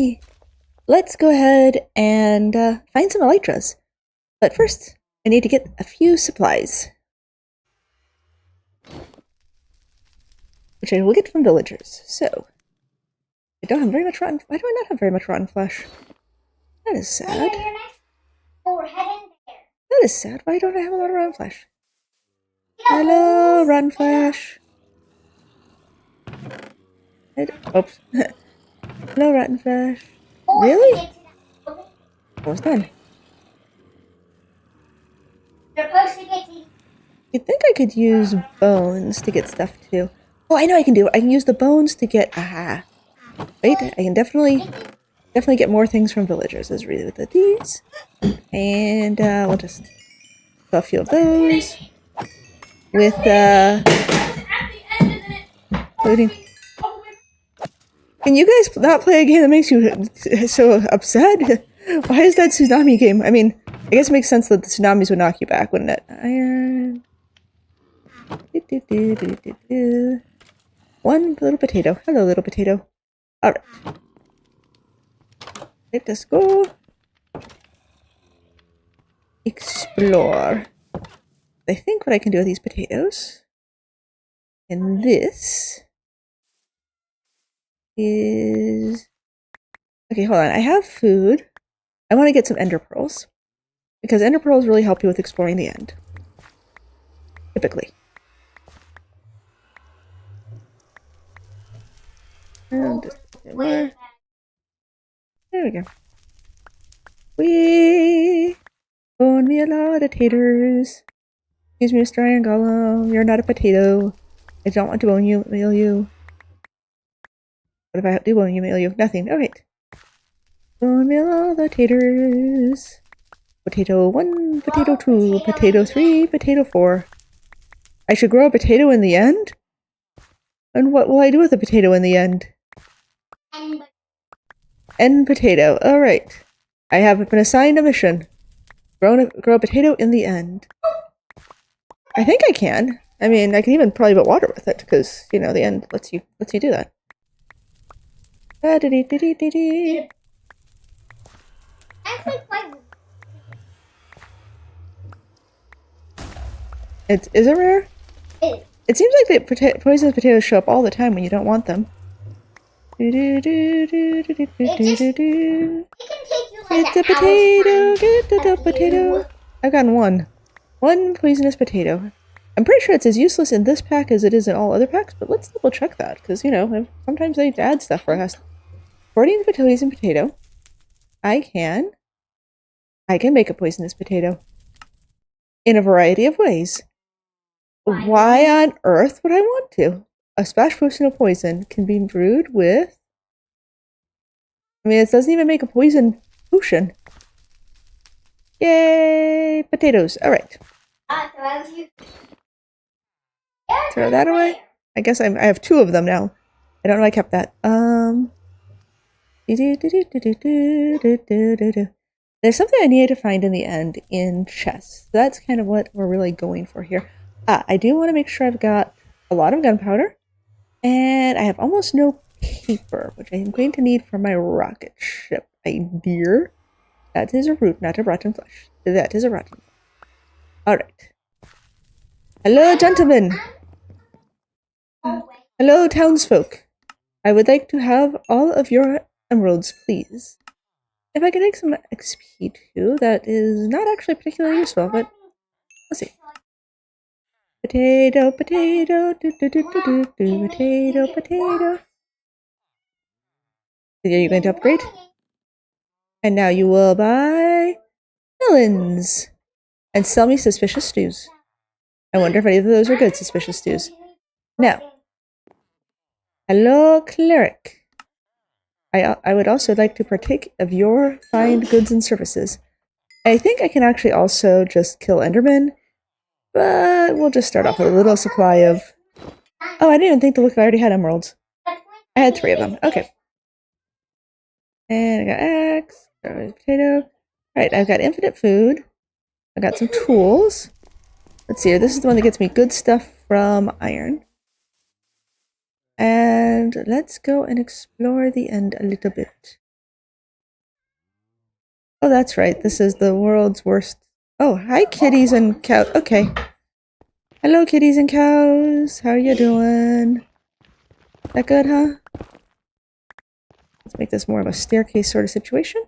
Yay! Let's go ahead and find some elytras. But first, I need to get a few supplies. Which I will get from villagers. So, I don't have very much rotten... Why do I not have very much rotten flesh? That is sad. That is sad. Why don't I have a lot of rotten flesh? Hello, rotten flesh. Oops. Hello, rotten flesh. Really? Almost done. You'd think I could use bones to get stuff too. Oh, I know I can do it. I can use the bones to get... Aha. Wait, I can definitely get more things from villagers. Let's read it with these. And we'll just do a few of those. With, loading. Can you guys not play a game that makes you so upset? Why is that tsunami game? I mean, I guess it makes sense that the tsunamis would knock you back, wouldn't it? Iron. One little potato. Hello, little potato. Alright. Let us go. Explore. I think what I can do with these potatoes and this is... Okay, hold on. I have food. I want to get some ender pearls because ender pearls really help you with exploring the end. Typically. And there we go. Wee! Bone me a lot of taters. Excuse me, Mr. Iron Golem. You're not a potato. I don't want to bone you, mail you. What if I do bone you, mail you? Nothing. Alright. Bone me all the taters. Potato 1, potato 2, potato 3, potato 4. I should grow a potato in the end? And what will I do with a potato in the end? End potato. Alright. I have been assigned a mission. Grow a potato in the end. I think I can. I mean, I can even probably put water with it, because, you know, the end lets you do that. Is it rare? It seems like the poisonous potatoes show up all the time when you don't want them. It's a potato, get the potato. I've gotten one. One poisonous potato. I'm pretty sure it's as useless in this pack as it is in all other packs, but let's double check that, because, you know, sometimes they add stuff for us. According to poison potato, I can make a poisonous potato. In a variety of ways. Why on earth would I want to? A splash potion of poison can be brewed with... I mean, it doesn't even make a poison potion. Yay! Potatoes. Alright. Throw that away. I guess I have 2 of them now. I don't know why I kept that. There's something I need to find in the end in chests. That's kind of what we're really going for here. I do want to make sure I've got a lot of gunpowder. And I have almost no paper, which I'm going to need for my rocket ship idea. That is a root, not a rotten flesh. That is a rotten flesh. Alright. Hello, gentlemen! Hello, townsfolk. I would like to have all of your emeralds, please. If I can make some XP too, that is not actually particularly useful, but let's see. Potato, potato, do do do do do do, potato, potato. Are you going to upgrade? And now you will buy melons and sell me suspicious stews. I wonder if any of those are good suspicious stews. Now, hello, cleric. I would also like to partake of your fine goods and services. I think I can actually also just kill Endermen, but we'll just start off with a little supply of... Oh, I didn't even think to look if I already had emeralds. I had 3 of them. Okay. And I got axe, potato. Alright, I've got infinite food. I got some tools. Let's see here. This is the one that gets me good stuff from iron. And let's go and explore the end a little bit. Oh, that's right. This is the world's worst. Oh, hi, kitties and cows. Okay. Hello, kitties and cows. How are you doing? That good, huh? Let's make this more of a staircase sort of situation.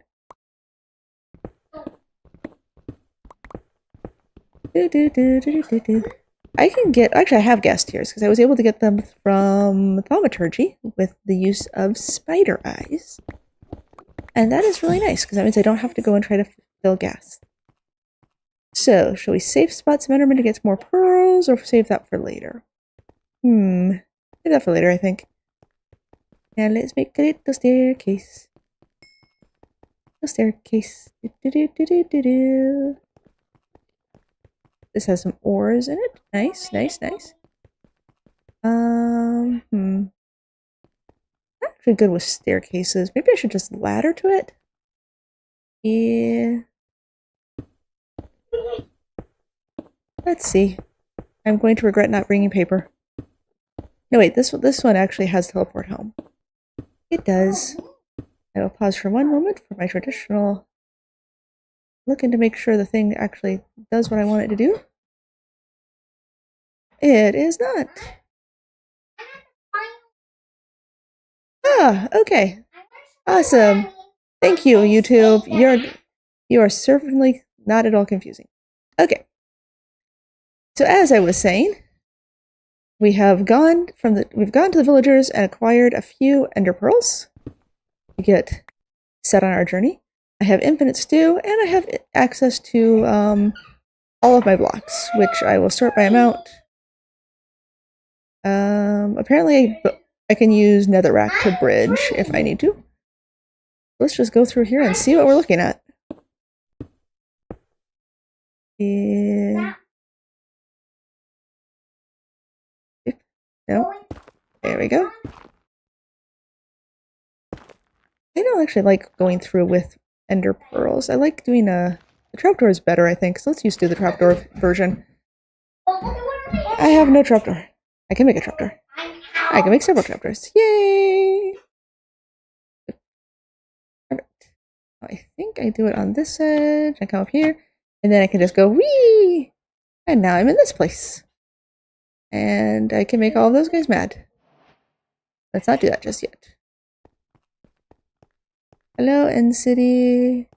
I can get, actually I have ghast tears because I was able to get them from thaumaturgy with the use of spider eyes. And that is really nice because that means I don't have to go and try to fill ghast. So, shall we save spot some enderman to get some more pearls or save that for later? Save that for later, I think. Now let's make a little staircase. Little staircase. This has some ores in it. Nice, nice, nice. Actually good with staircases. Maybe I should just ladder to it. Yeah. Let's see. I'm going to regret not bringing paper. No, wait. This one actually has teleport home. It does. I will pause for one moment for my traditional looking to make sure the thing actually does what I want it to do. It is not. Ah, okay. Awesome. Thank you, YouTube. You are certainly not at all confusing. Okay. So as I was saying, we've gone to the villagers and acquired a few ender pearls to get set on our journey. I have infinite stew and I have access to all of my blocks, which I will sort by amount. Apparently I can use netherrack to bridge if I need to. Let's just go through here and see what we're looking at. Yeah. No. There we go. I don't actually like going through with ender pearls. I like doing the trapdoor is better, I think. So let's just do the trapdoor version. I have no trapdoor. I can make a trapdoor. I can make several trapdoors. Yay! Perfect. I think I do it on this edge. I come up here, and then I can just go whee! And now I'm in this place. And I can make all of those guys mad. Let's not do that just yet. Hello, End City.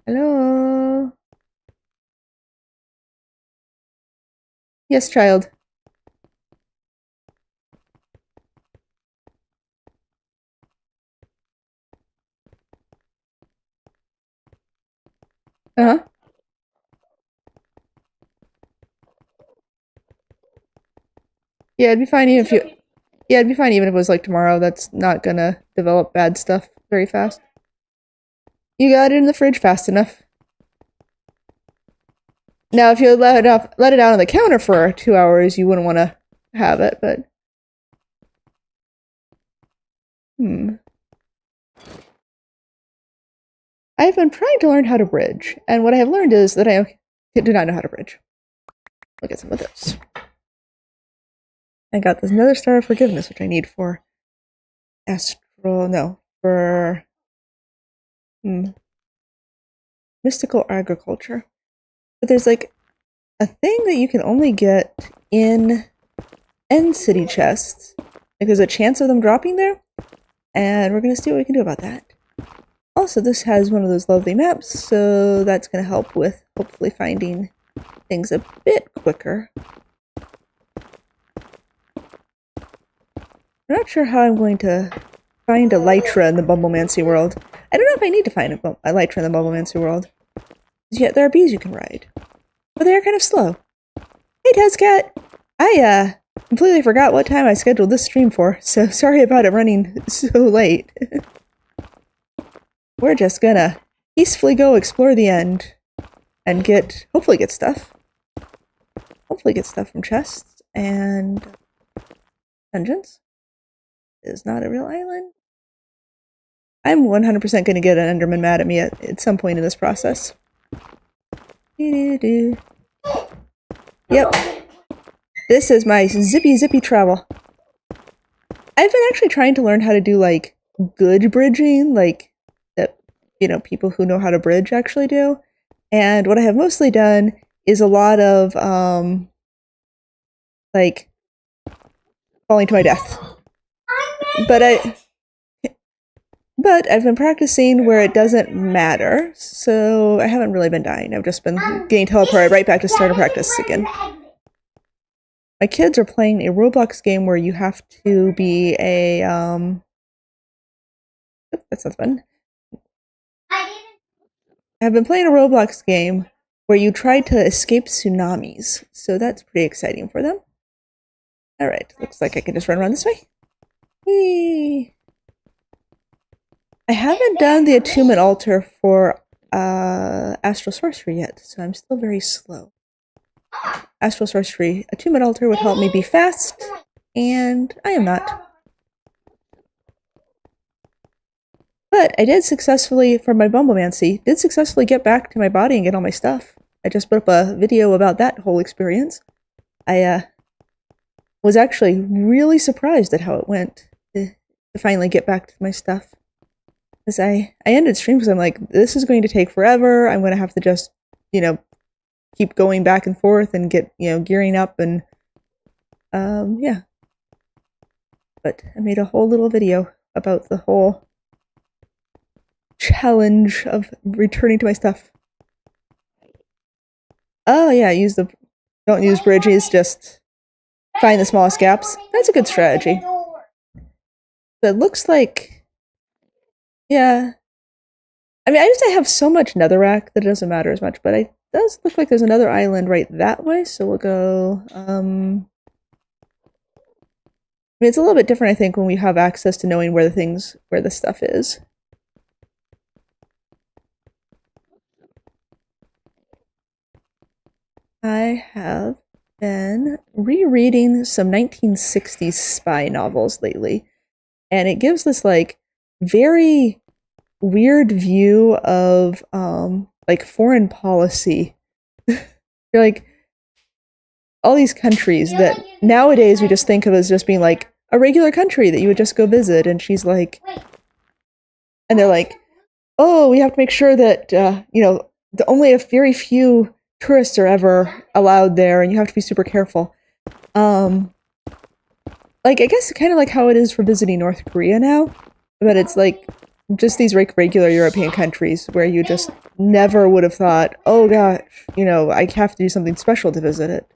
Hello. Yes, child. Uh-huh. Yeah, it'd be fine even if you... Yeah, it'd be fine even if it was like tomorrow. That's not gonna develop bad stuff very fast. You got it in the fridge fast enough. Now, if you let it out on the counter for 2 hours, you wouldn't want to have it, but... I've been trying to learn how to bridge, and what I have learned is that I do not know how to bridge. Look at some of those. I got this Nether Star of Forgiveness, which I need for for mystical agriculture. But there's like a thing that you can only get in End City chests. Like there's a chance of them dropping there, and we're gonna see what we can do about that. Also, this has one of those lovely maps, so that's gonna help with hopefully finding things a bit quicker. I'm not sure how I'm going to find elytra in the Bumblemancy world. I don't know if I need to find elytra in the Bumblemancy world. Yet there are bees you can ride. But they are kind of slow. Hey, Tezcat! I, completely forgot what time I scheduled this stream for, so sorry about it running so late. We're just gonna peacefully go explore the end and hopefully get stuff. Hopefully get stuff from chests and dungeons. It is not a real island. I'm 100% gonna get an Enderman mad at me at some point in this process. Yep. This is my zippy travel. I've been actually trying to learn how to do, like, good bridging, like, that you know, people who know how to bridge actually do. And what I have mostly done is a lot of, like, falling to my death. But I've been practicing where it doesn't matter, so I haven't really been dying. I've just been getting teleported right back to start a practice again. My kids are playing a Roblox game where you have to be a, that's not fun. I've been playing a Roblox game where you try to escape tsunamis, so that's pretty exciting for them. Alright, looks like I can just run around this way. Whee! I haven't done the attunement altar for Astral Sorcery yet, so I'm still very slow. Astral Sorcery attunement altar would help me be fast, and I am not. But I did successfully, for my Bumblemancy, did successfully get back to my body and get all my stuff. I just put up a video about that whole experience. I was actually really surprised at how it went to finally get back to my stuff. Because I ended stream because I'm like, this is going to take forever. I'm going to have to just, you know, keep going back and forth and get, you know, gearing up and, yeah. But I made a whole little video about the whole challenge of returning to my stuff. Oh yeah, don't use bridges, just find the smallest gaps. That's a good strategy. It looks like, yeah. I mean, I have so much netherrack that it doesn't matter as much, but it does look like there's another island right that way, so we'll go, I mean, it's a little bit different, I think, when we have access to knowing where the stuff is. I have been rereading some 1960s spy novels lately, and it gives this, like, very weird view of, like, foreign policy. You're like, all these countries that nowadays we just think of as just being, like, a regular country that you would just go visit, and she's like, and they're like, oh, we have to make sure that, you know, only a very few tourists are ever allowed there, and you have to be super careful. Like, I guess kind of like how it is for visiting North Korea now, but it's like just these regular European countries where you just never would have thought, oh gosh, you know, I have to do something special to visit it.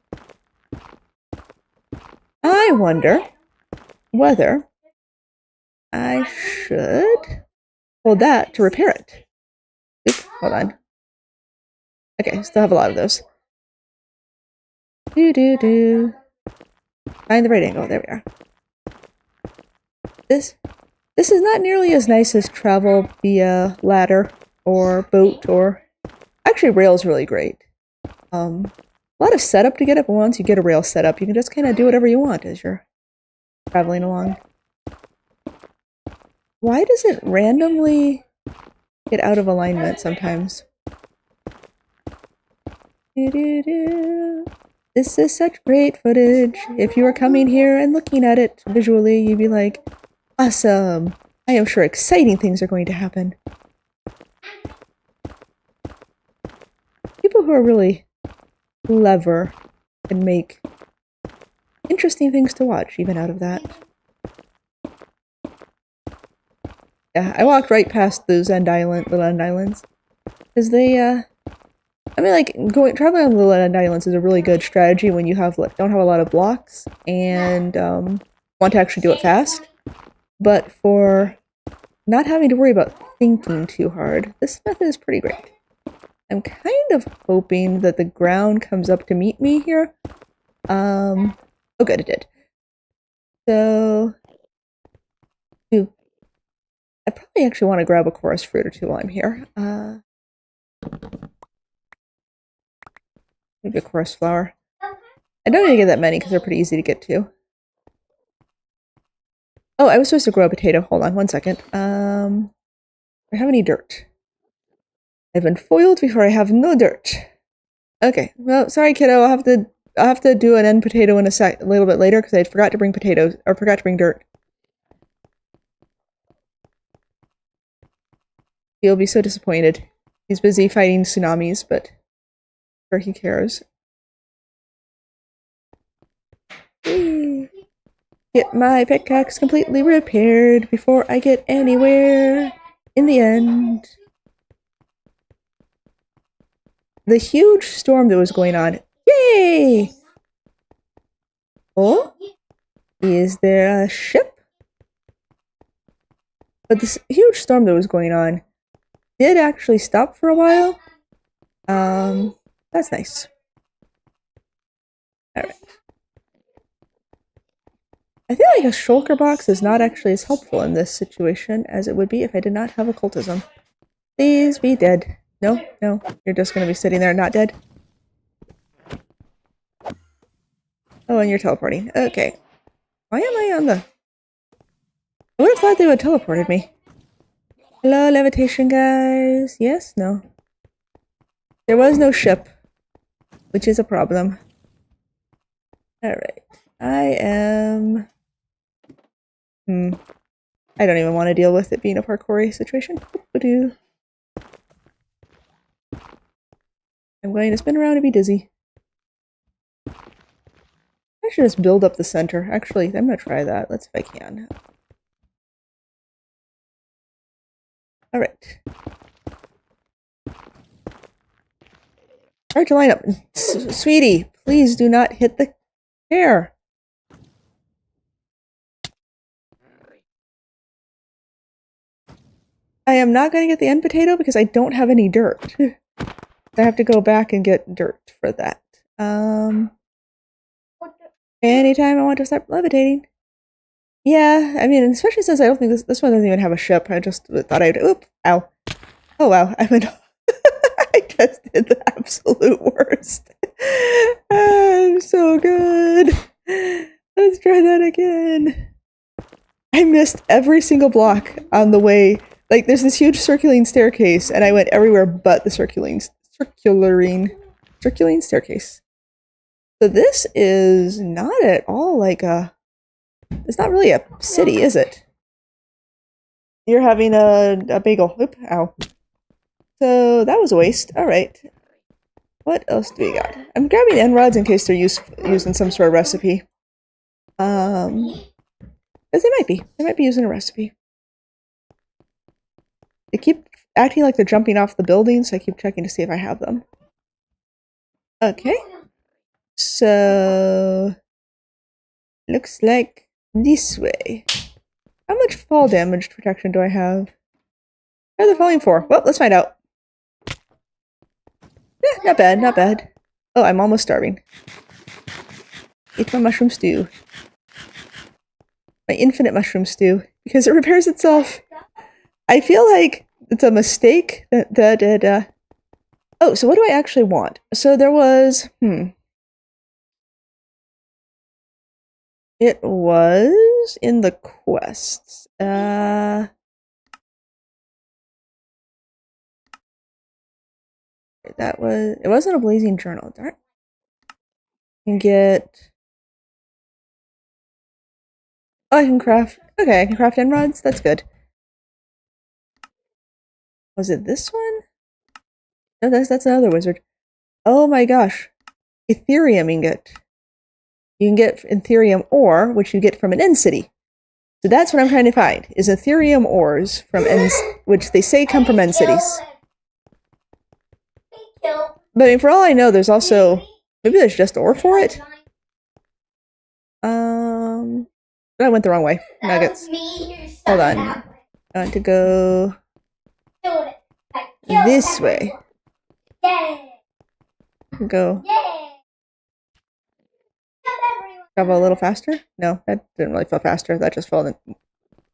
I wonder whether I should hold that to repair it. Oops, hold on. Okay, still have a lot of those. Find the right angle. There we are. This is not nearly as nice as travel via ladder or boat or... Actually, rail's really great. A lot of setup to get it, but once you get a rail set up, you can just kind of do whatever you want as you're traveling along. Why does it randomly get out of alignment sometimes? This is such great footage. If you were coming here and looking at it visually, you'd be like, awesome! I am sure exciting things are going to happen. People who are really clever can make interesting things to watch, even out of that. Yeah, I walked right past those little end islands. Because they, I mean, like, traveling on the little end islands is a really good strategy when you don't have a lot of blocks and want to actually do it fast. But for not having to worry about thinking too hard, this method is pretty great. I'm kind of hoping that the ground comes up to meet me here. Oh good, it did. So... I probably actually want to grab a chorus fruit or two while I'm here. Maybe a chorus flower. I don't need to get that many because they're pretty easy to get to. Oh, I was supposed to grow a potato. Hold on one second. Do I have any dirt? I've been foiled before I have no dirt. Okay, well, sorry kiddo, I'll have to do an end potato in a little bit later because I forgot to bring potatoes, or forgot to bring dirt. He'll be so disappointed. He's busy fighting tsunamis, but sure he cares. Whee! Get my pickaxe completely repaired before I get anywhere. In the end, the huge storm that was going on. Yay! Oh, is there a ship? But this huge storm that was going on did actually stop for a while. That's nice. Alright. I feel like a shulker box is not actually as helpful in this situation as it would be if I did not have occultism. Please be dead. No, no, you're just gonna be sitting there not dead. Oh, and you're teleporting. Okay. Why am I on the... I would have thought they would have teleported me. Hello, levitation guys. Yes? No. There was no ship, which is a problem. Alright. I am... I don't even want to deal with it being a parkour situation. I'm going to spin around and be dizzy. I should just build up the center. Actually, I'm going to try that. Let's see if I can. Alright. Start to line up. Sweetie, please do not hit the chair. I am not going to get the end potato because I don't have any dirt. I have to go back and get dirt for that. Anytime I want to start levitating. Yeah, I mean, especially since I don't think this one doesn't even have a ship. I just thought I'd... Oop! Ow. Oh, wow. I mean, I just did the absolute worst. I'm so good. Let's try that again. I missed every single block on the way. Like, there's this huge circulating staircase, and I went everywhere but the circulating staircase. So this is not at all like a... It's not really a city, is it? You're having a bagel. Oop, ow. So that was a waste. Alright. What else do we got? I'm grabbing end rods in case they're used in some sort of recipe. Because they might be. They might be using a recipe. They keep acting like they're jumping off the building, so I keep checking to see if I have them. Okay. So... Looks like this way. How much fall damage protection do I have? What are they falling for? Well, let's find out. Yeah, not bad, not bad. Oh, I'm almost starving. Eat my mushroom stew. My infinite mushroom stew. Because it repairs itself. I feel like it's a mistake that Oh, so what do I actually want? So there was... It was in the quests. It wasn't a blazing journal, darn. I can get... Oh, I can craft... Okay, I can craft end rods. That's good. Was it this one? No, that's another wizard. Oh my gosh. Ethereum ingot. You can get Ethereum ore, which you get from an end city. So that's what I'm trying to find, is Ethereum ores from ends, which they say come from end cities. But I mean, for all I know, there's also... Maybe there's just ore for it? I went the wrong way. Nuggets. Hold on. I want to go... this way. Go. Travel a little faster? No, that didn't really feel faster. That just felt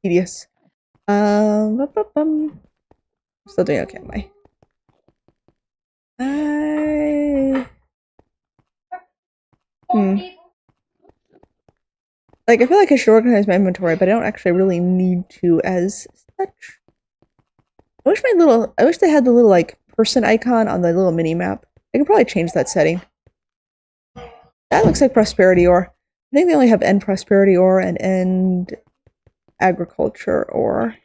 tedious. Still doing okay, am I? Like, I feel like I should organize my inventory, but I don't actually really need to as such. I wish they had the little, like, person icon on the little mini-map. I can probably change that setting. That looks like prosperity ore. I think they only have end prosperity ore and end agriculture ore.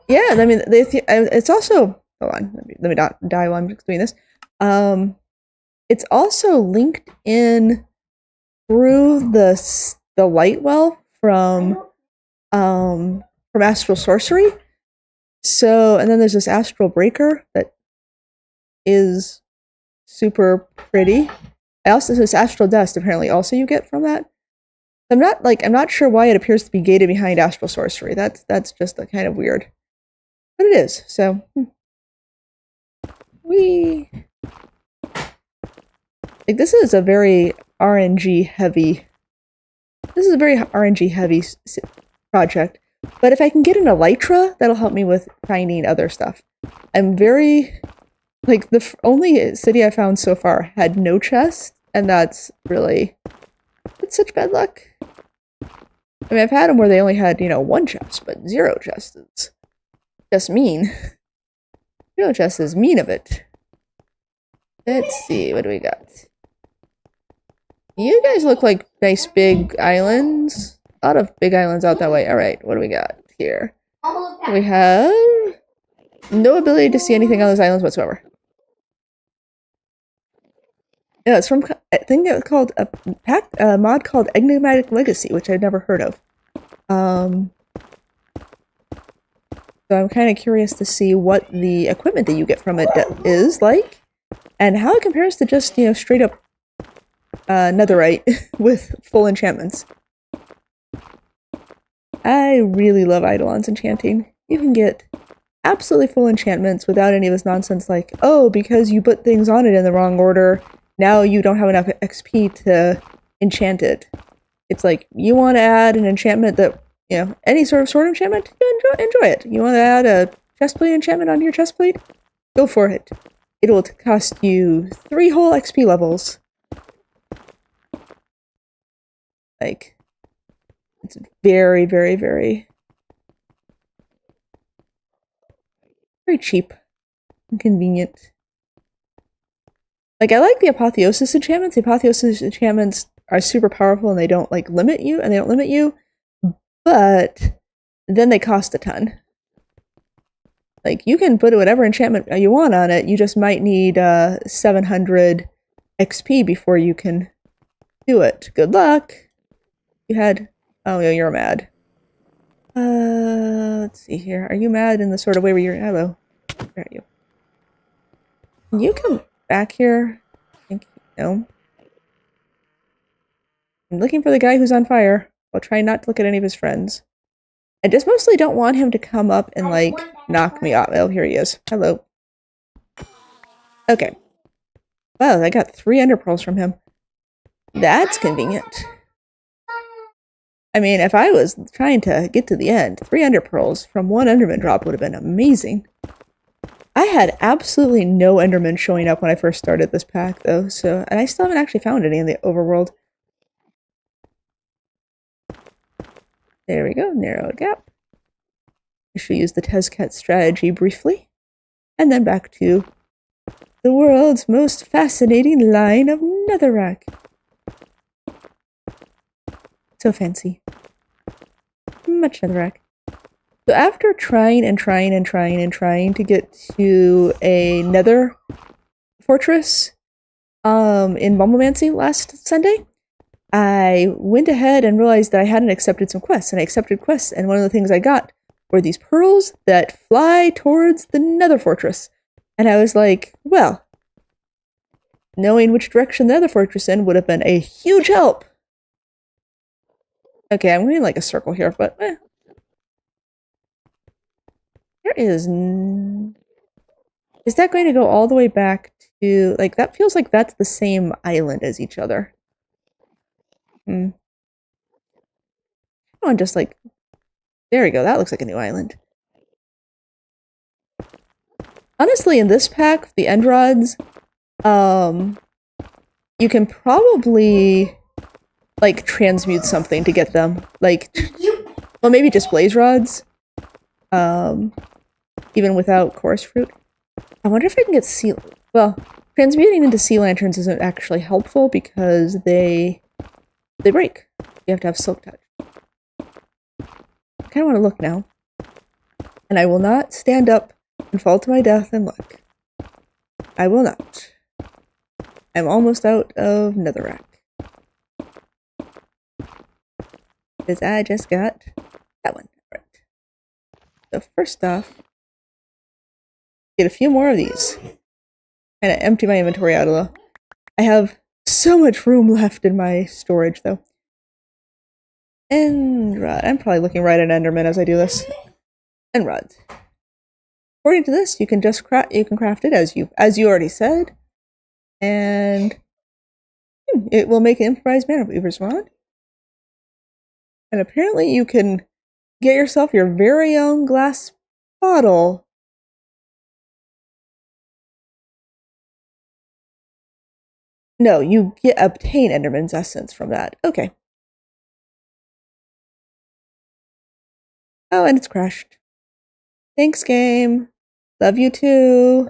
Yeah, I mean, it's also, hold on, let me not die while I'm doing this. It's also linked in through the light well from Astral Sorcery. So, and then there's this Astral Breaker that is super pretty. I also this Astral Dust apparently also you get from that. I'm not sure why it appears to be gated behind Astral Sorcery. That's just kind of weird, but it is. So we like this is a very RNG heavy. This is a very RNG heavy project. But if I can get an elytra, that'll help me with finding other stuff. I'm very like the only city I found so far had no chest, and it's such bad luck. I mean, I've had them where they only had, one chest, but 0 chest is just mean. 0 chest is mean of it. Let's see, what do we got? You guys look like nice big islands. A lot of big islands out that way. Alright, what do we got here? We have no ability to see anything on those islands whatsoever. Yeah, it's from, I think it's called a mod called Enigmatic Legacy, which I've never heard of. So I'm kind of curious to see what the equipment that you get from it is like, and how it compares to just, straight up netherite with full enchantments. I really love Eidolon's enchanting. You can get absolutely full enchantments without any of this nonsense like, oh, because you put things on it in the wrong order, now you don't have enough XP to enchant it. It's like, you want to add an enchantment that, any sort of sword enchantment, enjoy it. You want to add a chestplate enchantment onto your chestplate? Go for it. It will cost you 3 whole XP levels. Like, it's very, very, very, very cheap and convenient. Like, I like the Apotheosis enchantments. The Apotheosis enchantments are super powerful and they don't, limit you, but then they cost a ton. Like, you can put whatever enchantment you want on it, you just might need 700 XP before you can do it. Good luck! You had... Oh, yeah, you're mad. Let's see here. Are you mad in the sort of way where you're... Hello. Where are you? Can you come back here? Thank you. No. I'm looking for the guy who's on fire. I'll try not to look at any of his friends. I just mostly don't want him to come up and, knock me off. Oh, here he is. Hello. Okay. Wow, I got 3 ender pearls from him. That's convenient. I mean, if I was trying to get to the end, 3 ender pearls from 1 enderman drop would have been amazing. I had absolutely no endermen showing up when I first started this pack, though, and I still haven't actually found any in the overworld. There we go, narrow gap. I should use the Tezcat strategy briefly, and then back to the world's most fascinating line of netherrack. So fancy. Much netherrack. So after trying to get to a nether fortress in Bumblemancy last Sunday, I went ahead and realized that I hadn't accepted some quests, and I accepted quests, and one of the things I got were these pearls that fly towards the nether fortress. And I was like, well, knowing which direction the nether fortress in would have been a huge help. Okay, I'm going a circle here, but there is... Is that going to go all the way back to... that feels like that's the same island as each other. I want just there we go, that looks like a new island. Honestly, in this pack, the end rods, you can probably transmute something to get them. Well, maybe just blaze rods. Even without chorus fruit. I wonder if I can get sea... Well, transmuting into sea lanterns isn't actually helpful because they break. You have to have silk touch. I kind of want to look now. And I will not stand up and fall to my death and look. I will not. I'm almost out of netherrack. Because I just got that one. Right. So first off, get a few more of these. And I empty my inventory out a little. I have so much room left in my storage, though. End rod. I'm probably looking right at Enderman as I do this. End rods. According to this, you can just craft it as you already said, and it will make an improvised mana weaver's wand. And apparently, you can get yourself your very own glass bottle. No, you obtain Enderman's essence from that. Okay. Oh, and it's crashed. Thanks, game. Love you too.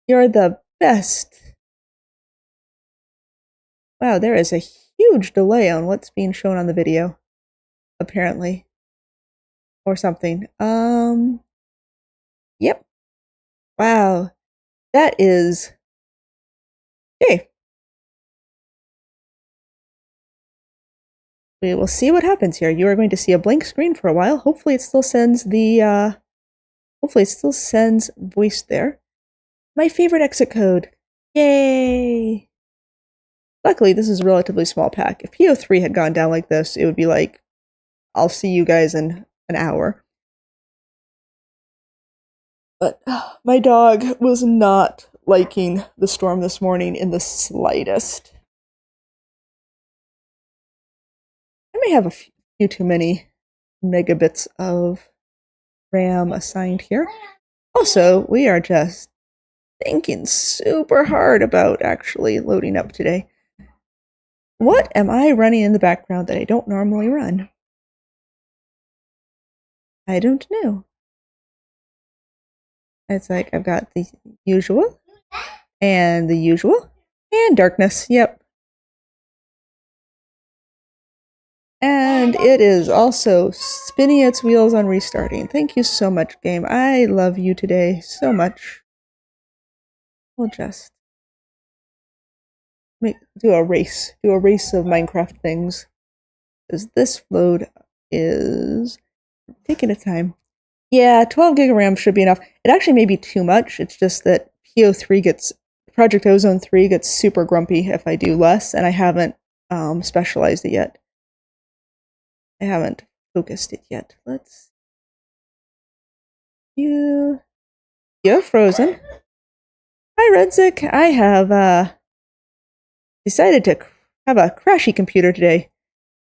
You're the best. Wow, there is a huge delay on what's being shown on the video. Apparently. Or something. Yep. Wow. That is... Okay. We will see what happens here. You are going to see a blank screen for a while. Hopefully it still sends the, hopefully it still sends voice there. My favorite exit code. Yay! Luckily, this is a relatively small pack. If PO3 had gone down like this, it would be like, I'll see you guys in an hour. But my dog was not liking the storm this morning in the slightest. I may have a few too many megabits of RAM assigned here. Also, we are just thinking super hard about actually loading up today. What am I running in the background that I don't normally run? I don't know. It's like I've got the usual, and the usual, and darkness, yep. And it is also spinning its wheels on restarting. Thank you so much, game. I love you today so much. We'll just do a race of Minecraft things. Because this load is taking its time. Yeah, 12 gig of RAM should be enough. It actually may be too much. It's just that Project Ozone 3 gets super grumpy if I do less, and I haven't specialized it yet. I haven't focused it yet. Let's... You're frozen. Hi, Redzik. I have decided to have a crashy computer today.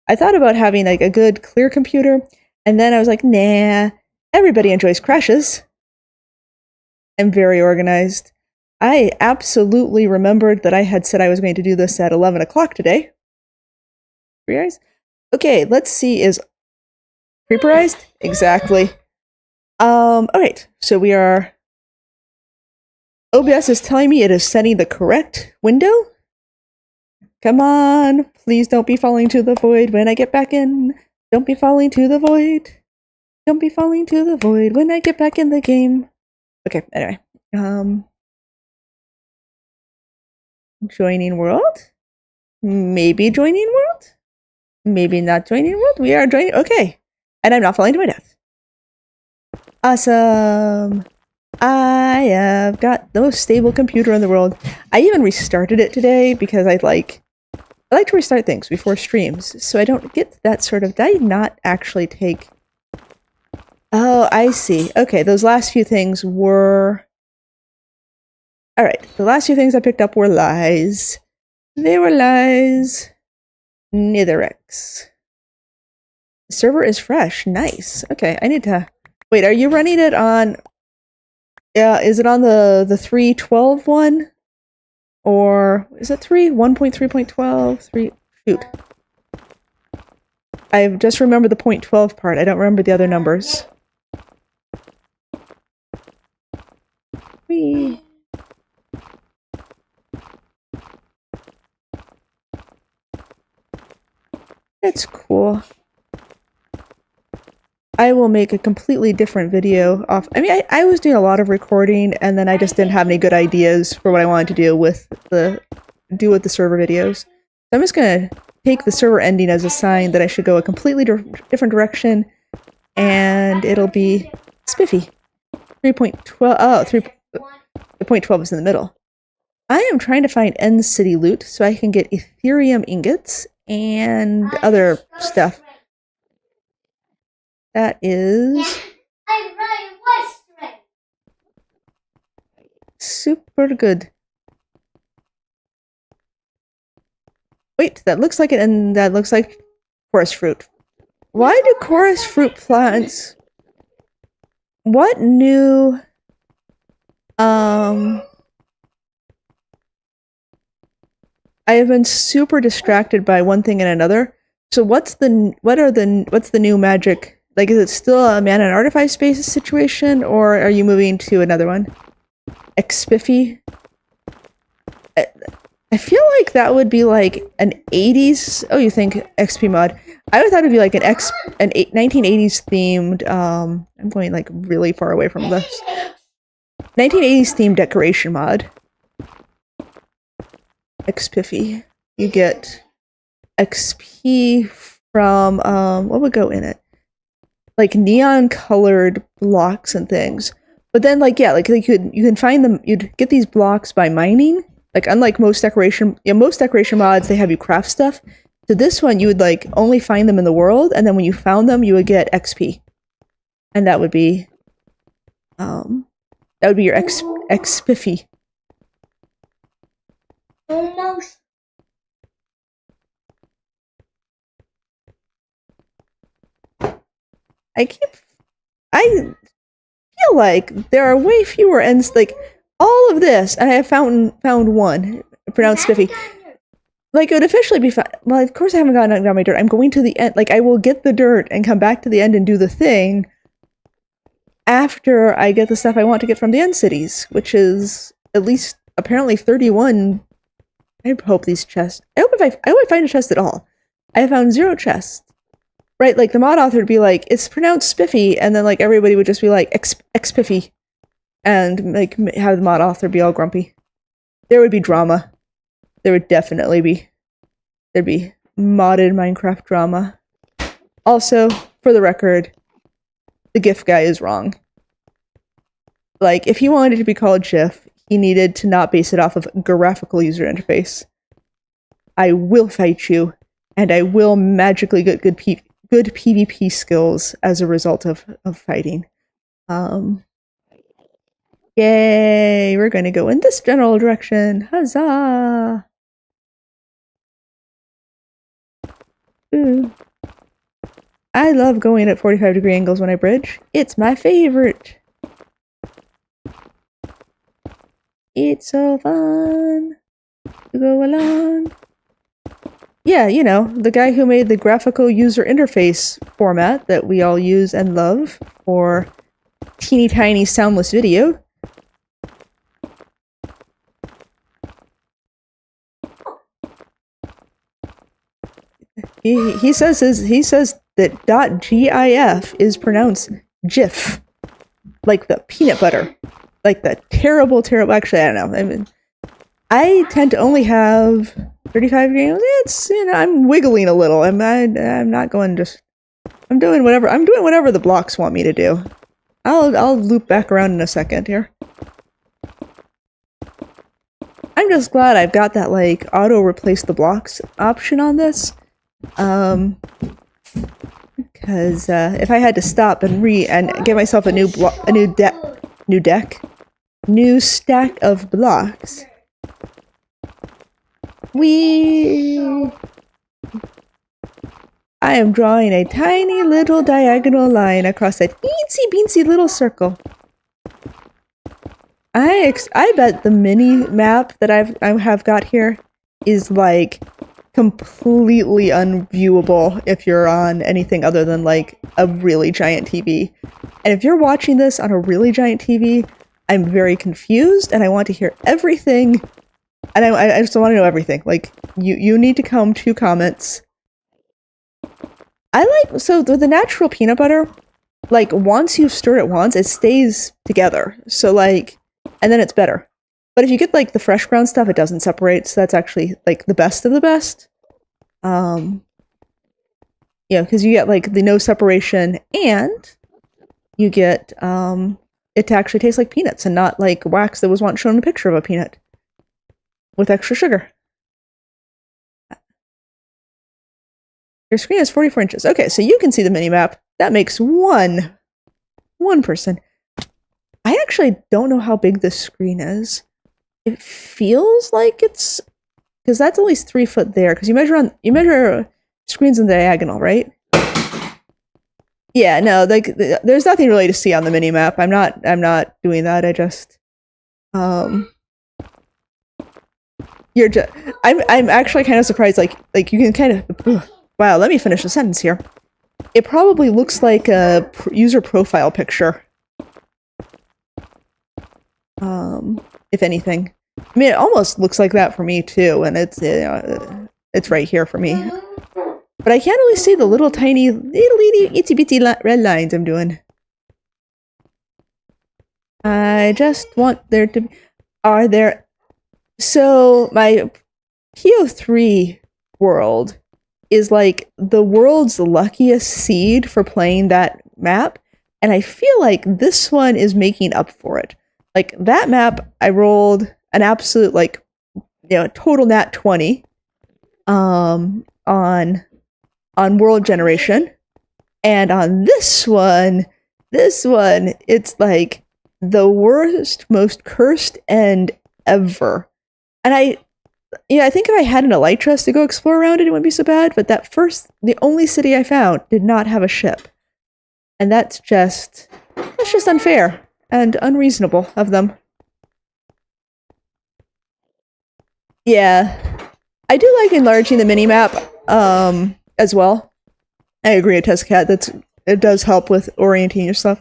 I thought about having like a good clear computer, and then I was like, nah, everybody enjoys crashes. I'm very organized. I absolutely remembered that I had said I was going to do this at 11 o'clock today. Creeperized? Okay, let's see, is creeperized? Exactly. Alright, so we are... OBS is telling me it is setting the correct window. Come on, please don't be falling to the void when I get back in. Don't be falling to the void. Don't be falling to the void when I get back in the game. Okay, anyway. Joining world? Maybe joining world? Maybe not joining world? We are joining. Okay. And I'm not falling to my death. Awesome. I have got the most stable computer in the world. I even restarted it today because I like to restart things before streams, so I don't get that sort of... Did I not actually take... Oh, I see. Okay, those last few things were... Alright, the last few things I picked up were lies. They were lies. Netherex. The server is fresh. Nice. Okay, I need to... Wait, are you running it on... Yeah, is it on the 3.12 one? Or is it 3? 1.3.12? 3? Shoot. I just remember the 0.12 part. I don't remember the other numbers. Whee. That's cool. I will make a completely different video off. I mean, I was doing a lot of recording, and then I just didn't have any good ideas for what I wanted to do with the server videos. So I'm just gonna take the server ending as a sign that I should go a completely different direction, and it'll be spiffy. 3.12. Oh, 3.12 is in the middle. I am trying to find end city loot so I can get Ethereum ingots and other stuff. That is super good. Wait, that looks like it, and that looks like chorus fruit. Why do chorus fruit plants? What new I have been super distracted by one thing and another. So what's the new magic? Like, is it still a mana and artifact space situation, or are you moving to another one? Xpiffy? I feel like that would be like an 80s. Oh, you think XP mod? I would thought it'd be like an 1980s themed. I'm going like really far away from this. 1980s themed decoration mod. Xpiffy. You get XP from what would go in it? Like neon colored blocks and things. But then like yeah, like you can find them. You'd get these blocks by mining. Like unlike most decoration mods, they have you craft stuff. So this one, you would like only find them in the world, and then when you found them, you would get XP, and that would be your Xpiffy. Almost. I feel like there are way fewer ends. Like all of this, and I have found one pronounced spiffy. Like it would officially be fine. Well, of course I haven't gotten down my dirt. I'm going to the end. Like I will get the dirt and come back to the end and do the thing after I get the stuff I want to get from the end cities, which is at least apparently 31. I hope these chests. I hope I find a chest at all. I have found 0 chests. Right, like the mod author would be like, it's pronounced spiffy, and then like everybody would just be like Xpiffy, and like have the mod author be all grumpy. There would be drama. There would definitely be. There'd be modded Minecraft drama. Also, for the record, the GIF guy is wrong. Like, if he wanted it to be called GIF, he needed to not base it off of graphical user interface. I will fight you, and I will magically get good PvP skills as a result of fighting. Yay! We're gonna go in this general direction. Huzzah! Ooh. I love going at 45-degree angles when I bridge. It's my favorite. It's so fun to go along. Yeah, you know, the guy who made the graphical user interface format that we all use and love for teeny tiny soundless video. He says that .gif is pronounced GIF, like the peanut butter, like the terrible. Actually, I don't know. I mean, I tend to only have 35 games. It's, you know, I'm wiggling a little. I'm not going just. I'm doing whatever the blocks want me to do. I'll loop back around in a second here. I'm just glad I've got that like auto replace the blocks option on this. Because if I had to stop and give myself a new stack of blocks, I am drawing a tiny little diagonal line across that eensy beensy little circle. I bet the mini map that I have got here is like completely unviewable if you're on anything other than like a really giant TV. And if you're watching this on a really giant TV, I'm very confused and I want to hear everything. And I just want to know everything. Like, you need to come to comments. So with the natural peanut butter, like, once you've stirred it once, it stays together. So, like, and then it's better. But if you get, like, the fresh ground stuff, it doesn't separate, so that's actually, like, the best of the best. Yeah, because you get, like, the no separation, and you get, it to actually taste like peanuts, and not like wax that was once shown in a picture of a peanut. With extra sugar. Your screen is 44 inches. Okay, so you can see the mini-map. That makes one person. I actually don't know how big this screen is. It feels like it's... Because that's at least 3 foot there. Because you measure screens in the diagonal, right? Yeah, no, like there's nothing really to see on the mini-map. I'm not doing that. I just... I'm actually kind of surprised, like you can kind of... Ugh. Wow, let me finish the sentence here. It probably looks like a user profile picture. If anything. I mean, it almost looks like that for me too, and it's right here for me. But I can't really see the little tiny, itsy bitsy red lines I'm doing. I just want there to be... Are there... So, my PO3 world is like the world's luckiest seed for playing that map, and I feel like this one is making up for it. Like, that map, I rolled an absolute, like, total nat 20 on world generation, and on this one, it's like the worst, most cursed end ever. And I think if I had an elytra to go explore around it, it wouldn't be so bad, but the only city I found did not have a ship. And that's just unfair and unreasonable of them. Yeah. I do like enlarging the minimap, as well. I agree with Tezcat, it does help with orienting yourself.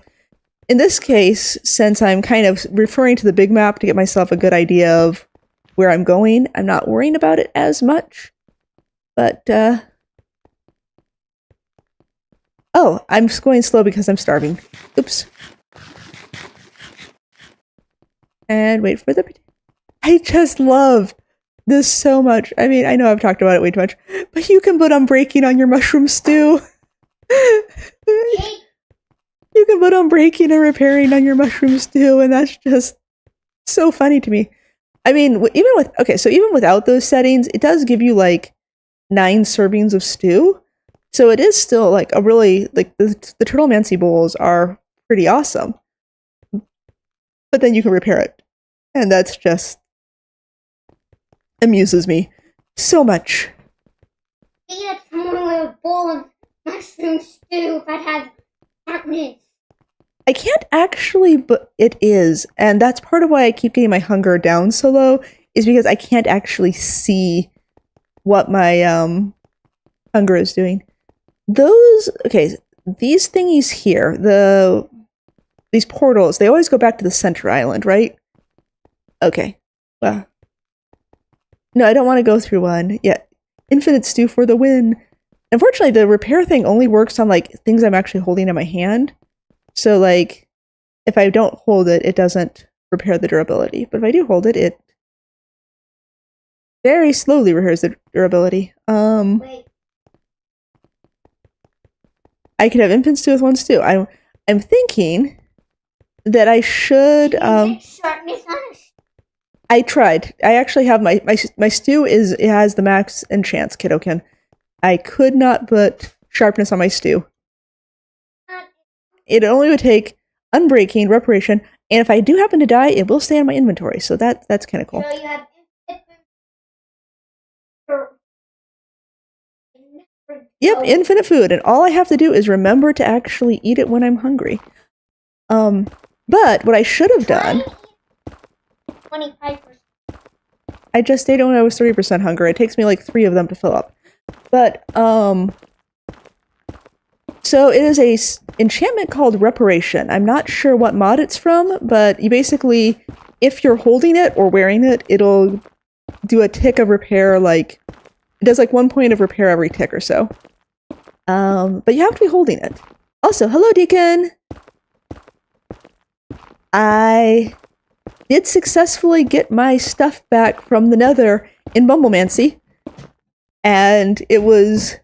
In this case, since I'm kind of referring to the big map to get myself a good idea of where I'm going, I'm not worrying about it as much. But, oh, I'm going slow because I'm starving. Oops. And wait for the... I just love this so much. I mean, I know I've talked about it way too much, but you can put unbreaking on your mushroom stew. You can put unbreaking and repairing on your mushroom stew, and that's just so funny to me. I mean, even without those settings, it does give you like 9 servings of stew. So it is still like a really, like the Turtlemancy bowls are pretty awesome. But then you can repair it. And that's just amuses me so much. Get someone with a bowl of mushroom stew that has darkness. I can't actually, but it is. And that's part of why I keep getting my hunger down so low, is because I can't actually see what my hunger is doing. These thingies here, these portals, they always go back to the center island, right? Okay. Well. No, I don't want to go through one. Yeah. Infinite stew for the win. Unfortunately, the repair thing only works on like things I'm actually holding in my hand. So, like, if I don't hold it, it doesn't repair the durability. But if I do hold it, it very slowly repairs the durability. Wait. I could have infant stew with one stew. I'm thinking that I should. I tried. I actually have my stew it has the max enchants Kiddoken. I could not put sharpness on my stew. It only would take unbreaking, reparation, and if I do happen to die, it will stay in my inventory. So that's kind of cool. So you have Yep, infinite food, and all I have to do is remember to actually eat it when I'm hungry. But what I should have done... 25%. I just ate it when I was 30% hunger. It takes me like 3 of them to fill up. But, so it is a enchantment called Reparation. I'm not sure what mod it's from, but you basically, if you're holding it or wearing it, it'll do a tick of repair, like, it does like 1 point of repair every tick or so. But you have to be holding it. Also, hello, Deacon! I did successfully get my stuff back from the Nether in Bumblemancy, and it was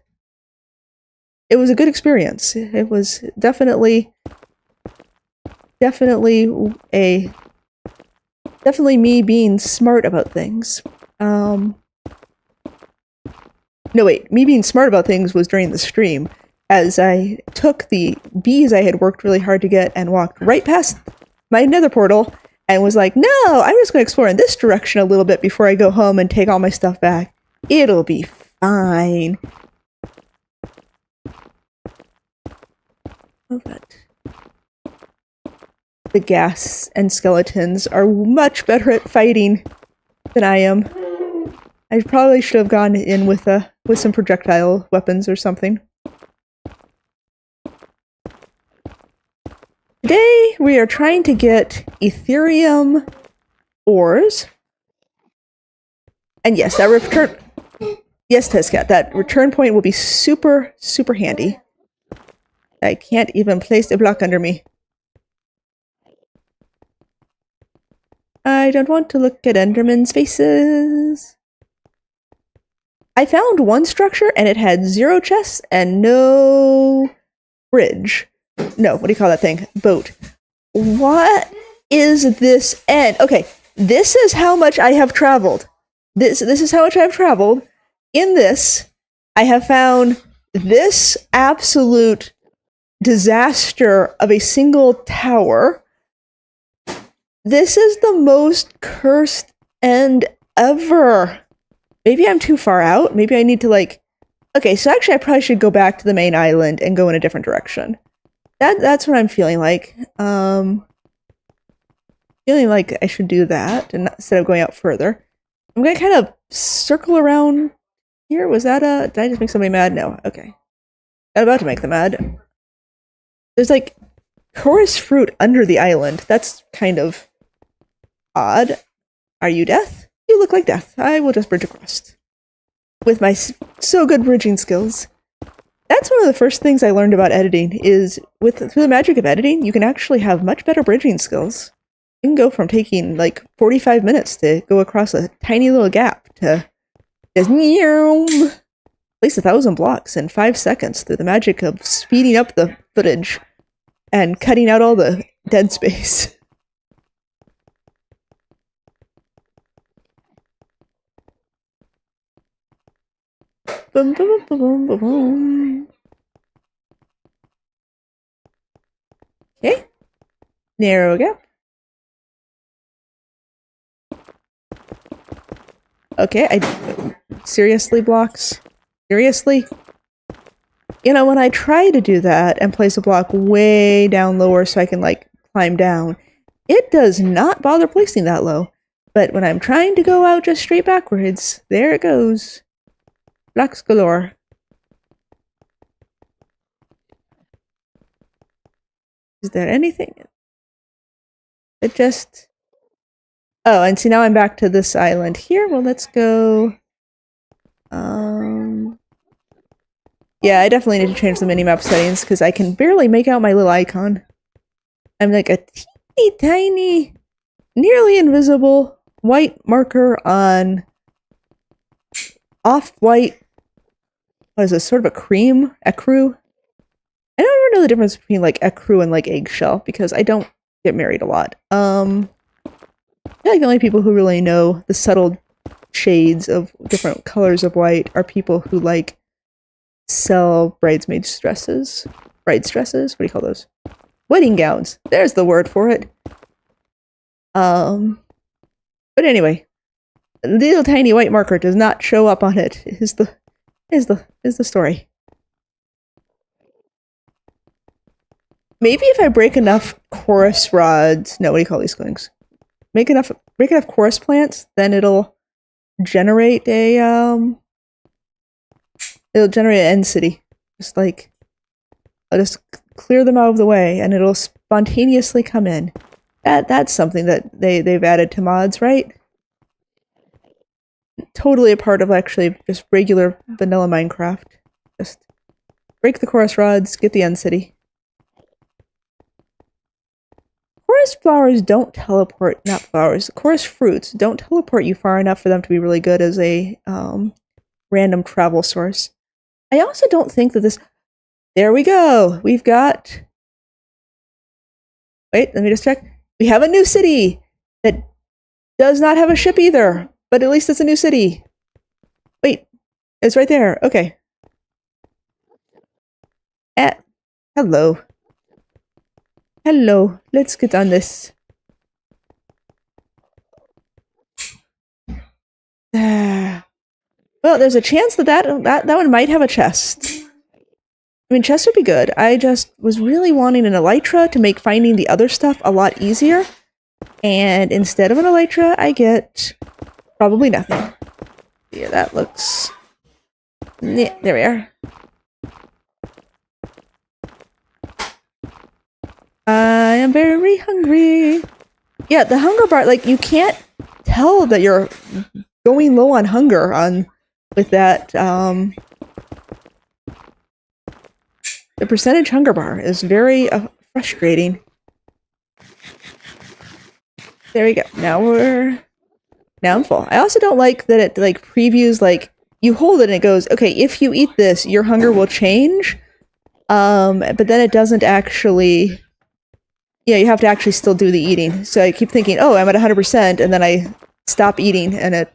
a good experience. It was definitely me being smart about things. No, wait, me being smart about things was during the stream, as I took the bees I had worked really hard to get and walked right past my nether portal and was like, no, I'm just going to explore in this direction a little bit before I go home and take all my stuff back. It'll be fine. Oh, but the ghasts and skeletons are much better at fighting than I am. I probably should have gone in with some projectile weapons or something. Today we are trying to get Ethereum ores. And yes, that return... Yes, Tezcat, that return point will be super, super handy. I can't even place a block under me. I don't want to look at Enderman's faces. I found one structure and it had 0 chests and no bridge. No, what do you call that thing? Boat. What is this end? Okay, this is how much I have traveled. This is how much I have traveled. In this, I have found this absolute disaster of a single tower. This is the most cursed end ever. Maybe I'm too far out. Maybe I need to like... Okay, so actually I probably should go back to the main island and go in a different direction. That's what I'm feeling like. Feeling like I should do that and instead of going out further. I'm gonna kind of circle around here. Was that a... Did I just make somebody mad? No. Okay. I'm about to make them mad. There's like chorus fruit under the island. That's kind of odd. Are you Death? You look like Death. I will just bridge across. With my so good bridging skills. That's one of the first things I learned about editing, is through the magic of editing, you can actually have much better bridging skills. You can go from taking like 45 minutes to go across a tiny little gap to just place 1,000 blocks in 5 seconds through the magic of speeding up the footage and cutting out all the dead space. Boom, boom, boom, boom, boom, boom. Okay. Narrow gap. Okay, seriously, blocks? Seriously? You know, when I try to do that and place a block way down lower so I can, like, climb down, it does not bother placing that low. But when I'm trying to go out just straight backwards, there it goes. Blocks galore. Is there anything? It just... Oh, and see, now I'm back to this island here. Well, let's go... Yeah, I definitely need to change the minimap settings, because I can barely make out my little icon. I'm like a teeny tiny, nearly invisible white marker on off-white... What is this, sort of a cream? Ecru? I don't ever know the difference between, like, ecru and, like, eggshell, because I don't get married a lot. I feel like the only people who really know the subtle shades of different colors of white are people who, like, sell bridesmaid dresses. Bride's dresses? What do you call those? Wedding gowns. There's the word for it. But anyway, the little tiny white marker does not show up on it, is the story. Maybe if I break enough chorus rods... No, what do you call these things? Break enough chorus plants, then it'll generate a, it'll generate an end city. Just like... I'll just clear them out of the way, and it'll spontaneously come in. That's something that they've added to mods, right? Totally a part of actually just regular vanilla Minecraft. Just break the chorus rods, get the end city. chorus flowers don't teleport, not flowers, chorus fruits don't teleport you far enough for them to be really good as a random travel source. I also don't think that this... There we go! We've got... Wait, let me just check. We have a new city that does not have a ship either, but at least it's a new city. Wait, it's right there. Okay. Hello. Hello. Let's get on this. Well, there's a chance that one might have a chest. I mean, chests would be good. I just was really wanting an elytra to make finding the other stuff a lot easier. And instead of an elytra, I get probably nothing. Yeah, that looks... Yeah, there we are. I am very hungry. Yeah, the hunger bar, like, you can't tell that you're going low on hunger with that, the percentage hunger bar is very frustrating. There we go. Now I'm full. I also don't like that it, like, previews, like, you hold it and it goes, okay, if you eat this, your hunger will change. But then it doesn't actually... Yeah, you have to actually still do the eating. So I keep thinking, oh, I'm at 100%, and then I stop eating, and it,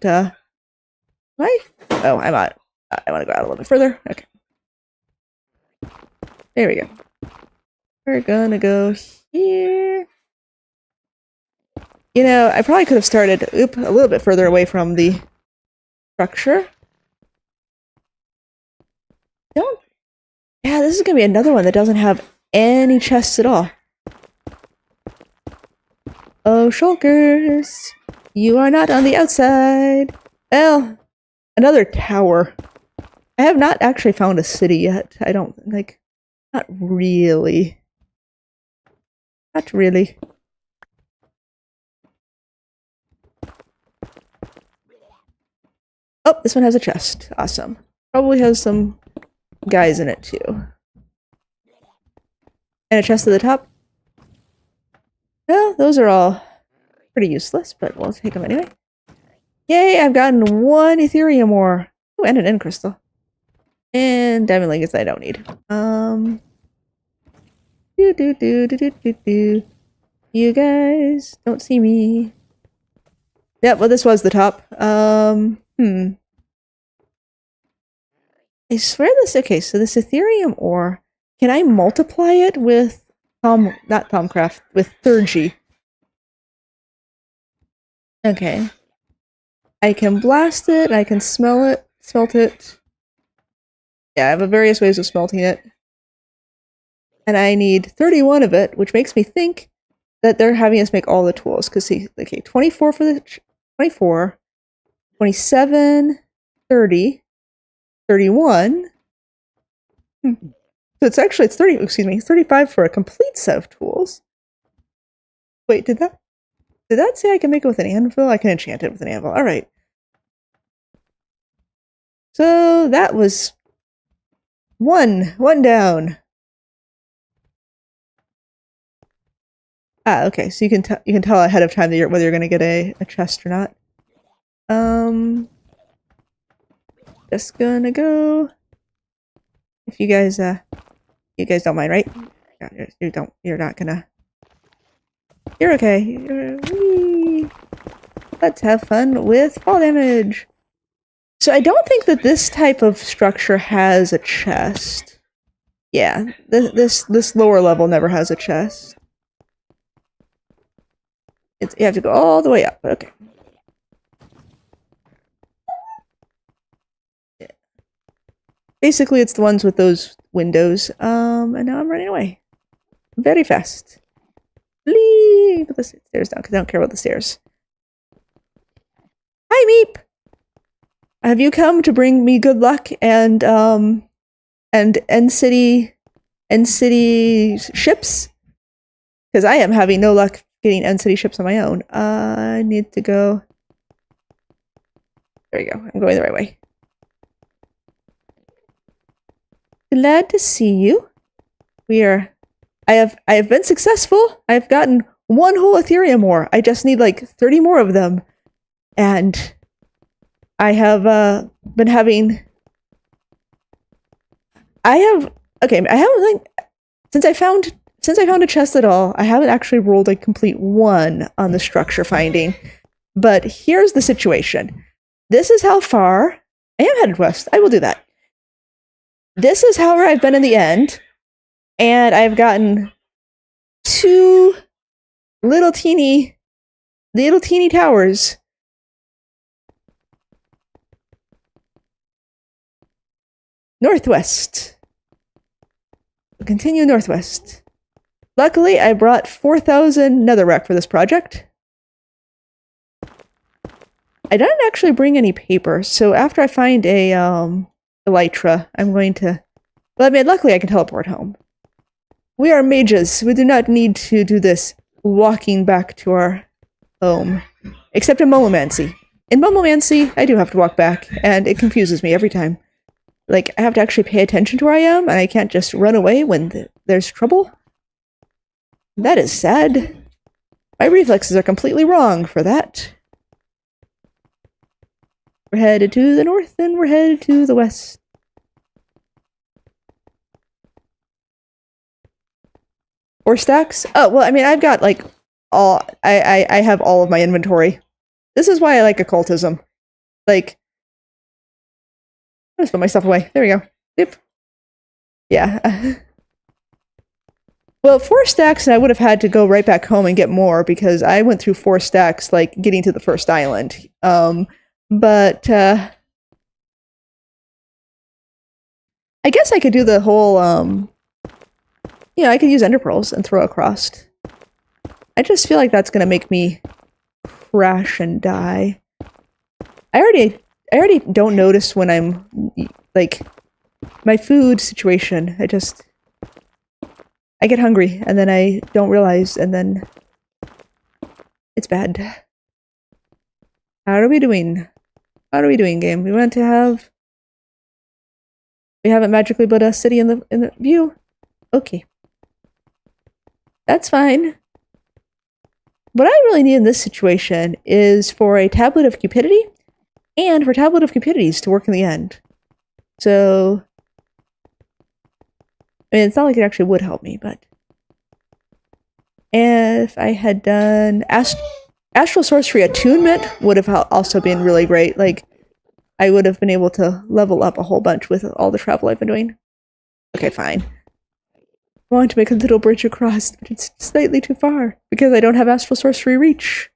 Why? Oh, I'm out. I want to go out a little bit further. Okay. There we go. We're gonna go here. You know, I probably could have started, a little bit further away from the structure. Yeah, this is gonna be another one that doesn't have any chests at all. Oh, shulkers, you are not on the outside. Well, another tower. I have not actually found a city yet. I don't, like, not really. Not really. Oh, this one has a chest. Awesome. Probably has some guys in it too. And a chest at the top. Well, those are all pretty useless, but we'll take them anyway. Yay, I've gotten one Ethereum ore. Oh, and an end crystal. And diamond ingots I don't need. You guys don't see me. Yeah, well, this was the top. I swear this... Okay, so this Ethereum ore, can I multiply it with not Thaumcraft, with Thurgy? Okay. I can blast it, I can smelt it. Yeah, I have various ways of smelting it. And I need 31 of it, which makes me think that they're having us make all the tools. Because see, okay, 24 for the... 24, 27, 30, 31. So it's 30, excuse me, 35 for a complete set of tools. Wait, did that say I can make it with an anvil? I can enchant it with an anvil. Alright. So that was one down. Ah, okay, so you can tell ahead of time that whether you're gonna get a chest or not. Just gonna go. If you guys don't mind, right? You're not gonna... You're okay. Let's have fun with fall damage. So I don't think that this type of structure has a chest. Yeah, this lower level never has a chest. You have to go all the way up. Okay. Yeah. Basically, it's the ones with those windows. And now I'm running away. Very fast. Flee! Put the stairs down, because I don't care about the stairs. Hi, Meep! Have you come to bring me good luck and end city ships? Because I am having no luck getting end city ships on my own. I need to go... There you go. I'm going the right way. Glad to see you. I have been successful. I've gotten one whole Ethereum ore. I just need like 30 more of them. And I have been having... I haven't like... Since I found a chest at all, I haven't actually rolled a complete 1 on the structure finding. But here's the situation. This is how far... I am headed west. I will do that. This is how I've been in the end. And I've gotten 2 little teeny towers. Northwest. We'll continue northwest. Luckily, I brought 4,000 netherrack for this project. I didn't actually bring any paper, so after I find a elytra, I'm going to... Well, I mean, luckily I can teleport home. We are mages. We do not need to do this walking back to our home. Except in Momomancy. In Momomancy, I do have to walk back, and it confuses me every time. Like, I have to actually pay attention to where I am, and I can't just run away when there's trouble. That is sad. My reflexes are completely wrong for that. We're headed to the north, and we're headed to the west. Or stacks? Oh, well, I mean, I've got, like, all... I have all of my inventory. This is why I like occultism. Like... I'm gonna put my stuff away. There we go. Yep. Yeah. Well, 4 stacks, and I would have had to go right back home and get more, because I went through 4 stacks, like, getting to the first island. But, I guess I could do the whole, I could use ender pearls and throw across. I just feel like that's gonna make me crash and die. I already don't notice when I'm, like, my food situation. I get hungry, and then I don't realize, and then it's bad. How are we doing? How are we doing, game? We haven't magically put a city in the view? Okay. That's fine. What I really need in this situation is for a tablet of cupidity, and for tablet of cupidities to work in the end. So, I mean, it's not like it actually would help me, but if I had done astral sorcery attunement would have also been really great. Like, I would have been able to level up a whole bunch with all the travel I've been doing. Okay, fine. I want to make a little bridge across, but it's slightly too far because I don't have astral sorcery reach.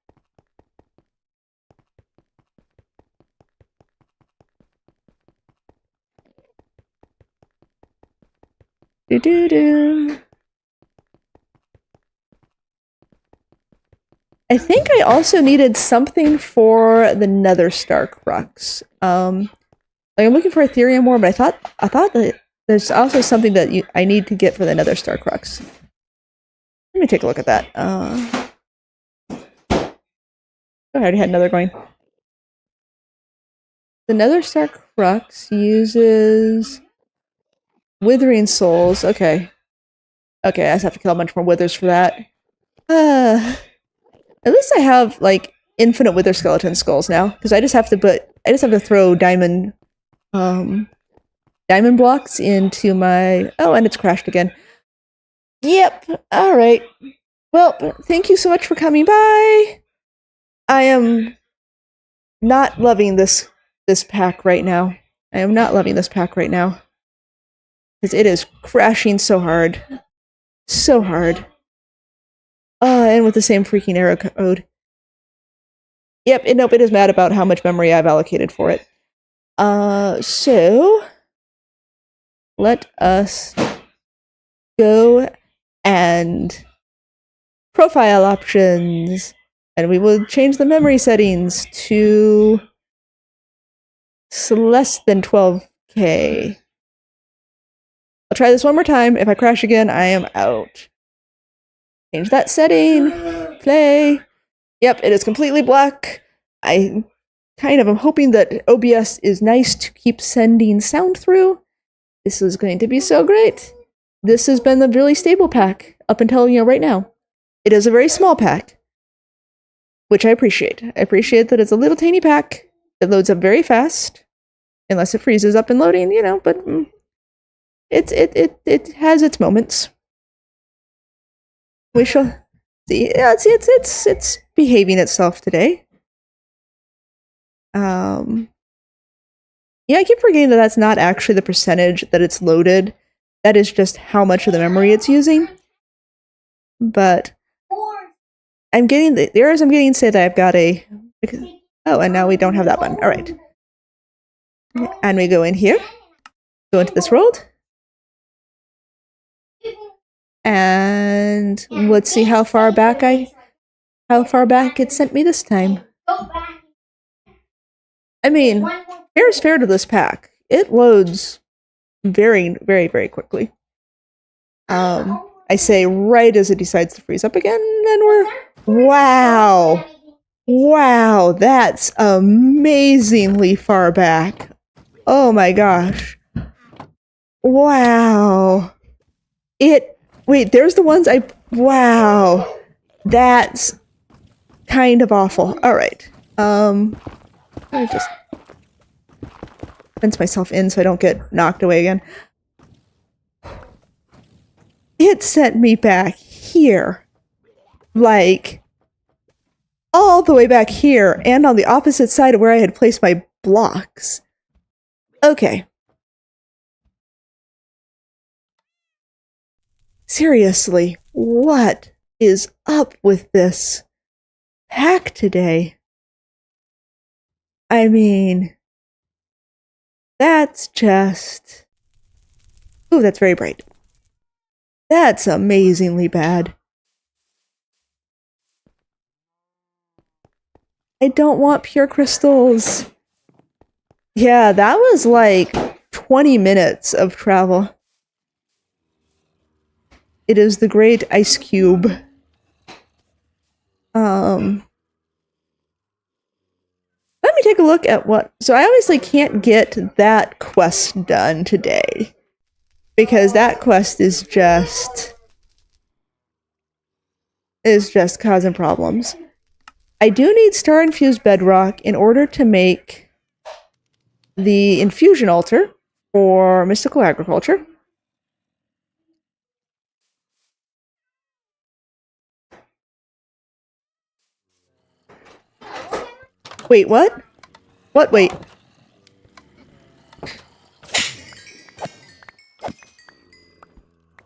Do-do-do. I think I also needed something for the Nether Star Crux. Like, I'm looking for Ethereum ore, but I thought that there's also something that I need to get for the Nether Star Crux. Let me take a look at that. Oh, I already had another going. The Nether Star Crux uses Withering Souls. Okay. Okay, I just have to kill a bunch more withers for that. At least I have, like, infinite wither skeleton skulls now, because I just have to throw diamond blocks into my... Oh, and it's crashed again. Yep, alright. Well, thank you so much for coming by. I am not loving this pack right now. I am not loving this pack right now. Because it is crashing so hard. So hard. And with the same freaking error code. Yep, nope, it is mad about how much memory I've allocated for it. So... let us go and profile options, and we will change the memory settings to less than 12K. I'll try this one more time. If I crash again, I am out. Change that setting. Play. Yep, it is completely black. I kind of am hoping that OBS is nice to keep sending sound through. This is going to be so great. This has been the really stable pack up until, right now. It is a very small pack, which I appreciate. I appreciate that it's a little tiny pack that loads up very fast, unless it freezes up in loading, you know, but it has its moments. We shall see. Yeah, it's behaving itself today. Yeah, I keep forgetting that that's not actually the percentage that it's loaded. That is just how much of the memory it's using. But I'm getting the errors I'm getting say that I've got a. Oh, and now we don't have that one. All right. And we go in here, go into this world, and let's see how far back it sent me this time. I mean, fair's fair to this pack. It loads very, very, very quickly. I say right as it decides to freeze up again, and wow, that's amazingly far back. Oh my gosh. Wow. Wait, there's the ones wow. That's kind of awful. Alright. I just fence myself in so I don't get knocked away again. It sent me back here. Like, all the way back here, and on the opposite side of where I had placed my blocks. Okay. Seriously, what is up with this pack today? I mean, that's just... Ooh, that's very bright. That's amazingly bad. I don't want pure crystals. Yeah, that was like 20 minutes of travel. It is the great ice cube. Let me take a look at what... So I obviously can't get that quest done today. Because that quest is just causing problems. I do need star-infused bedrock in order to make the infusion altar for mystical agriculture. Wait, what? What? Wait.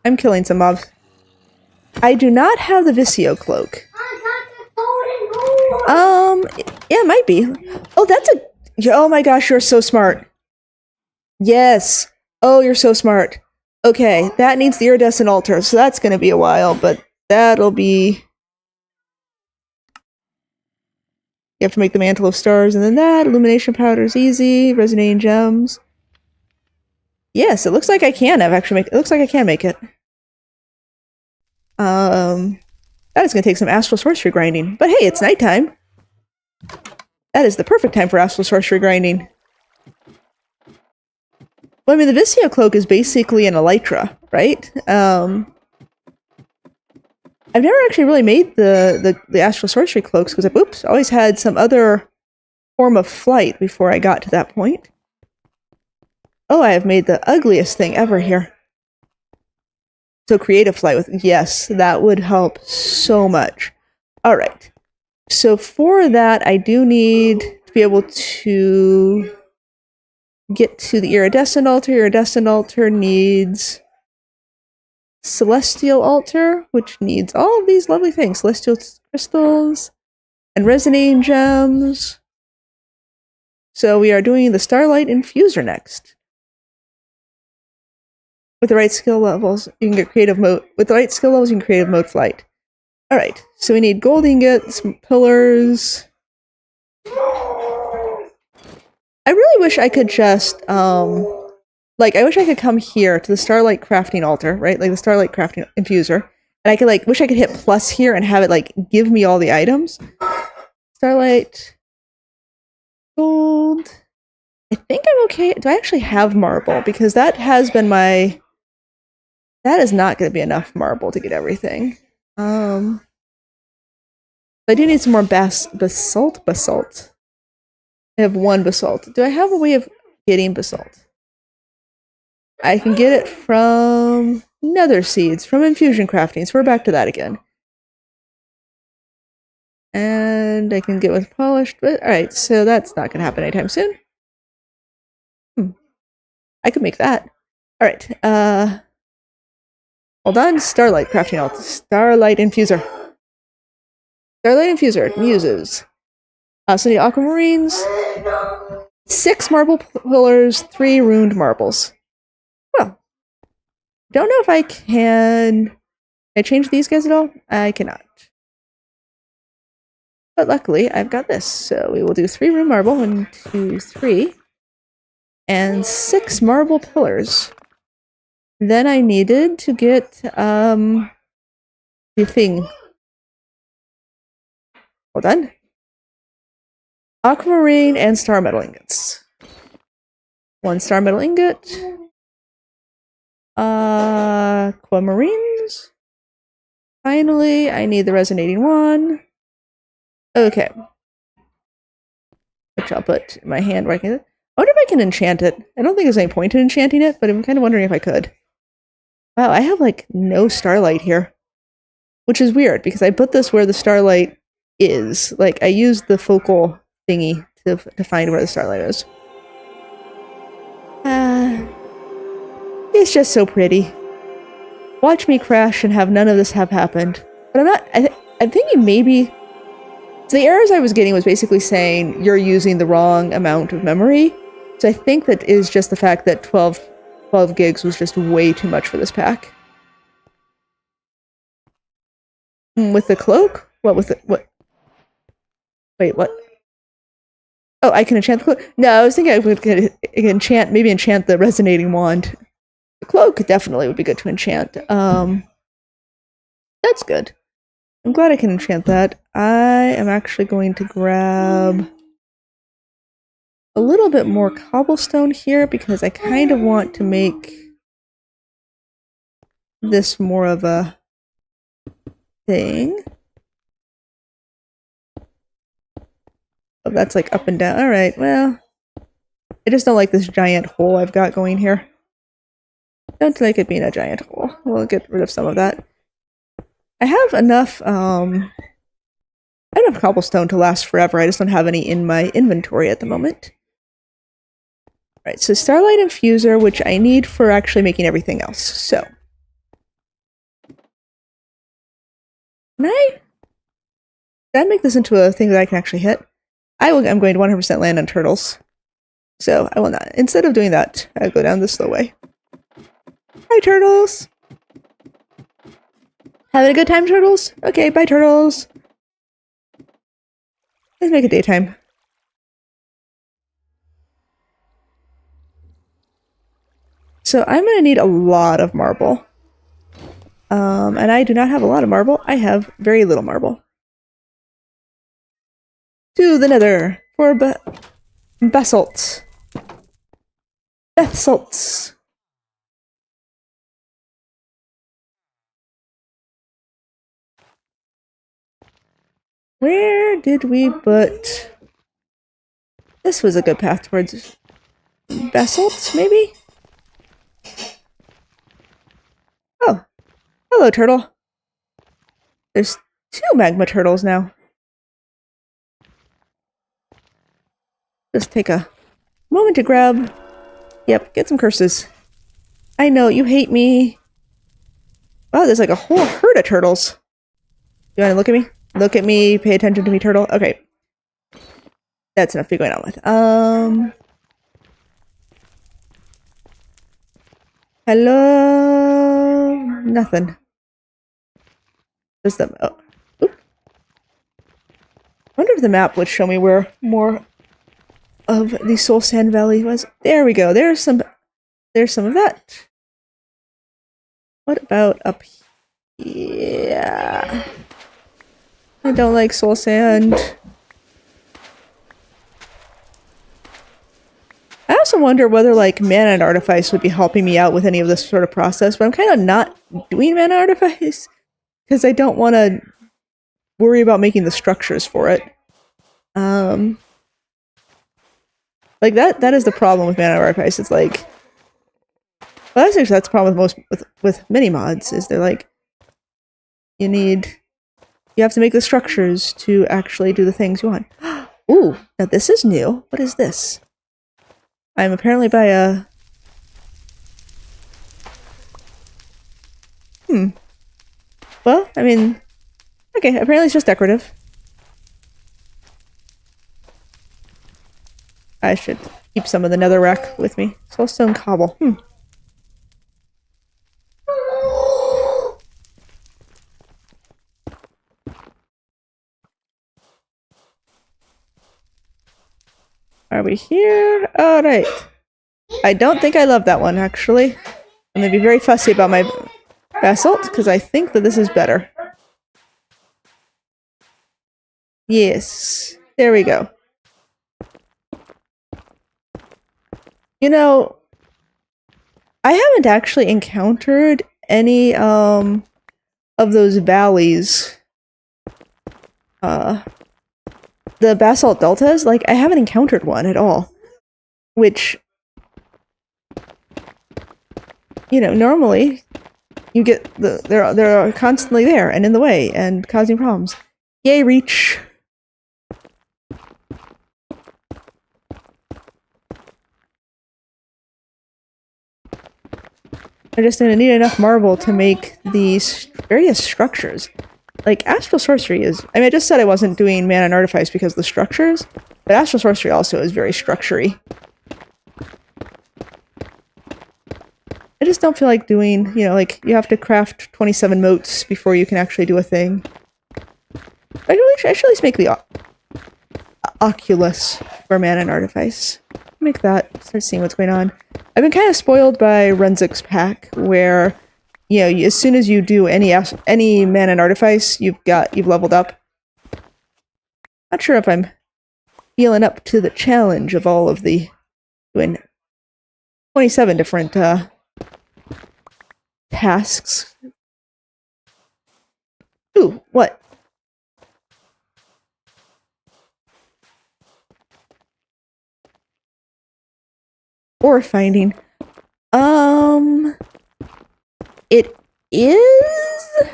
I'm killing some mobs. I do not have the Visio cloak. Yeah, it might be. Oh, that's a... Oh my gosh, you're so smart. Yes. Oh, you're so smart. Okay, that needs the iridescent altar, so that's gonna be a while, but that'll be... You have to make the mantle of stars, and then that. Illumination powder's easy. Resonating gems. Yes, it looks like I can actually make it. It looks like I can make it. That is going to take some astral sorcery grinding. But hey, it's nighttime. That is the perfect time for astral sorcery grinding. Well, I mean, the Visio cloak is basically an elytra, right? I've never actually really made the astral sorcery cloaks because I've always had some other form of flight before I got to that point. Oh, I have made the ugliest thing ever here. So creative flight with... Yes, that would help so much. Alright. So for that, I do need to be able to get to the iridescent altar. Iridescent altar needs celestial altar, which needs all of these lovely things. Celestial crystals and resonating gems. So we are doing the starlight infuser next. With the right skill levels, you can get creative mode. With the right skill levels, you can creative mode flight. Alright, so we need gold ingots, pillars. I really wish I could just, like, I wish I could come here to the Starlight Crafting Altar, right? Like, the Starlight Crafting Infuser. And I could, like, wish I could hit plus here and have it, like, give me all the items. Starlight. Gold. I think I'm okay. Do I actually have marble? Because that has been my... That is not going to be enough marble to get everything. I do need some more basalt. Basalt. I have 1 basalt. Do I have a way of getting basalt? I can get it from nether seeds, from infusion crafting. So we're back to that again. And I can get with polished, but alright, so that's not going to happen anytime soon. I could make that. Alright, hold on, starlight crafting alt. Starlight infuser. Starlight infuser, muses. So the aquamarines, 6 marble pillars, 3 ruined marbles. Well, don't know if I can I change these guys at all? I cannot. But luckily, I've got this. So we will do 3 ruined marble. 1, 2, 3. And 6 marble pillars. Then I needed to get, the thing. Hold on. Aquamarine and star metal ingots. 1 star metal ingot. Aquamarines. Finally, I need the resonating one. Okay. Which I'll put in my hand where I can. I wonder if I can enchant it. I don't think there's any point in enchanting it, but I'm kind of wondering if I could. Wow, I have like no starlight here. Which is weird because I put this where the starlight is. Like I used the focal thingy to find where the starlight is. It's just so pretty. Watch me crash and have none of this have happened. But I'm not. I'm thinking maybe. So the errors I was getting was basically saying you're using the wrong amount of memory. So I think that is just the fact that 12 gigs was just way too much for this pack. With the cloak? What with the what? Wait, what? Oh, I can enchant the cloak. No, I was thinking I would enchant the resonating wand. The cloak definitely would be good to enchant. That's good. I'm glad I can enchant that. I am actually going to grab a little bit more cobblestone here because I kind of want to make this more of a thing. Oh, that's like up and down. Alright, well. I just don't like this giant hole I've got going here. Don't like it being a giant hole. We'll get rid of some of that. I have enough, cobblestone to last forever. I just don't have any in my inventory at the moment. Alright, so Starlight Infuser, which I need for actually making everything else. So. Can I make this into a thing that I can actually hit? I'm going to 100% land on turtles. So, I will not. Instead of doing that, I'll go down the slow way. Hi, turtles! Having a good time, turtles? Okay, bye, turtles! Let's make it daytime. So, I'm gonna need a lot of marble. And I do not have a lot of marble. I have very little marble. To the nether for basalt. Basalts. Where did we put... This was a good path towards basalt, maybe? Oh. Hello, turtle. There's 2 magma turtles now. Just take a moment to grab... Yep, get some curses. I know, you hate me. Wow, there's like a whole herd of turtles. You wanna look at me? Look at me, pay attention to me, turtle. Okay. That's enough to be going on with. Hello? Nothing. Just the... Oh. Oop. I wonder if the map would show me where more of the Soul Sand Valley was. There we go. There's some of that. What about up here? I don't like soul sand. I also wonder whether like mana and artifice would be helping me out with any of this sort of process, but I'm kind of not doing mana artifice because I don't want to worry about making the structures for it. Like that is the problem with Mana Archives. It's like, well, that's the problem with mini mods, is they're like, you have to make the structures to actually do the things you want. Ooh, now this is new. What is this? I'm apparently by a... Well, I mean... Okay, apparently it's just decorative. I should keep some of the netherrack with me. Soulstone cobble. Are we here? Alright. I don't think I love that one, actually. I'm gonna be very fussy about my basalt, because I think that this is better. Yes. There we go. You know, I haven't actually encountered any, of those valleys. The basalt deltas, like, I haven't encountered one at all. Which, you know, normally you get they're constantly there and in the way and causing problems. Yay, reach! I'm just gonna need enough marble to make these various structures. Like, Astral Sorcery is... I mean, I just said I wasn't doing Mana and Artifice because of the structures, but Astral Sorcery also is very structure-y. I just don't feel like doing, you know, like, you have to craft 27 moats before you can actually do a thing. I should at least make the Oculus for Mana and Artifice. Make that, start seeing what's going on. I've been kind of spoiled by Renzik's pack, where, you know, as soon as you do any Mana and Artifice, you've leveled up. Not sure if I'm feeling up to the challenge of all of the doing 27 different tasks. Ooh, what? Ore finding. It is?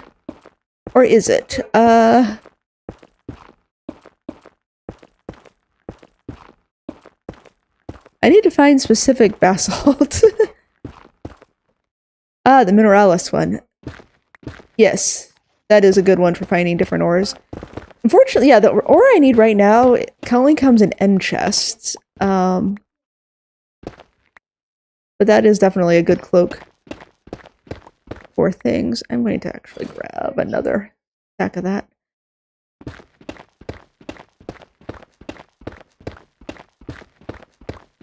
Or is it? I need to find specific basalt. Ah, the Mineralis one. Yes, that is a good one for finding different ores. Unfortunately, yeah, the ore I need right now only comes in end chests. But that is definitely a good cloak for things. I'm going to actually grab another stack of that.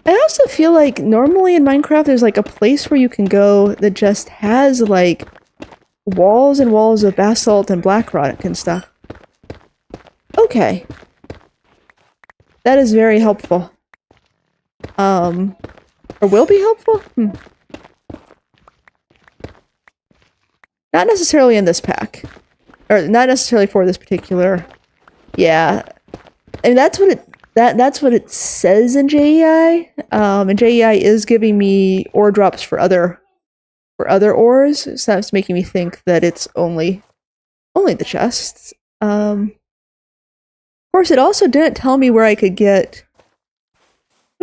I also feel like normally in Minecraft there's like a place where you can go that just has like walls and walls of basalt and black rock and stuff. Okay. That is very helpful. Or will be helpful? Not necessarily in this pack. Or not necessarily for this particular... Yeah. And that's what it says in JEI. And JEI is giving me ore drops for other ores, so that's making me think that it's only the chests. Of course, it also didn't tell me where I could get...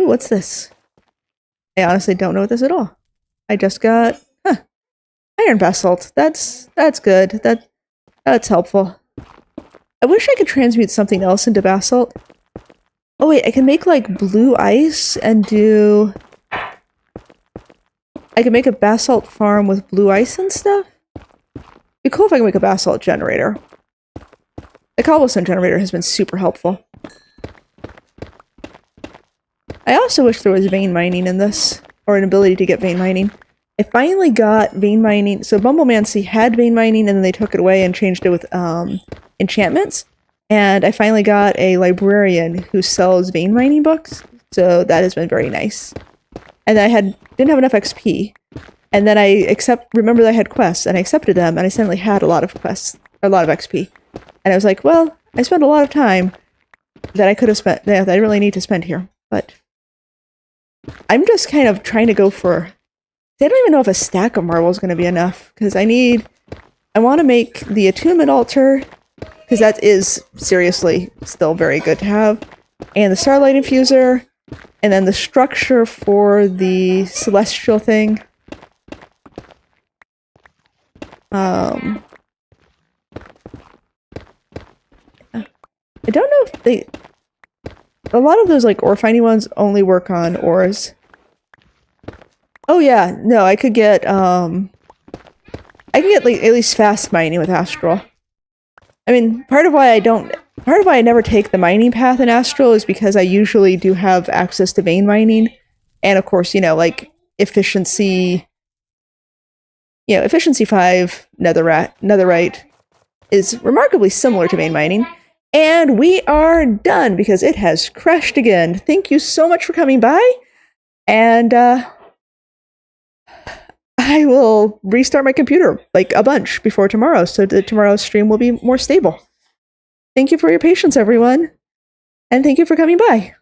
Ooh, what's this? I honestly don't know what this is at all. I just got iron basalt. That's good. That's helpful. I wish I could transmute something else into basalt. Oh wait, I can make like blue ice and do... I can make a basalt farm with blue ice and stuff. It'd be cool if I can make a basalt generator. The cobblestone generator has been super helpful. I also wish there was vein mining in this, or an ability to get vein mining. I finally got vein mining. So Bumblemancy had vein mining and then they took it away and changed it with enchantments. And I finally got a librarian who sells vein mining books. So that has been very nice. And I didn't have enough XP. And then remember that I had quests and I accepted them and I suddenly had a lot of quests, a lot of XP. And I was like, well, I spent a lot of time that I could have spent, that I really need to spend here. But I'm just kind of trying to go for, I don't even know if a stack of marble is going to be enough, because I want to make the attunement altar, because that is seriously still very good to have, and the starlight infuser, and then the structure for the celestial thing. I don't know if a lot of those like ore finding ones only work on ores. Oh yeah, no, I could get like at least fast mining with Astral. I mean, part of why I never take the mining path in Astral is because I usually do have access to vein mining, and of course, like efficiency 5 netherite is remarkably similar to vein mining. And we are done because it has crashed again. Thank you so much for coming by, and I will restart my computer like a bunch before tomorrow, so that tomorrow's stream will be more stable. Thank you for your patience, everyone, and thank you for coming by.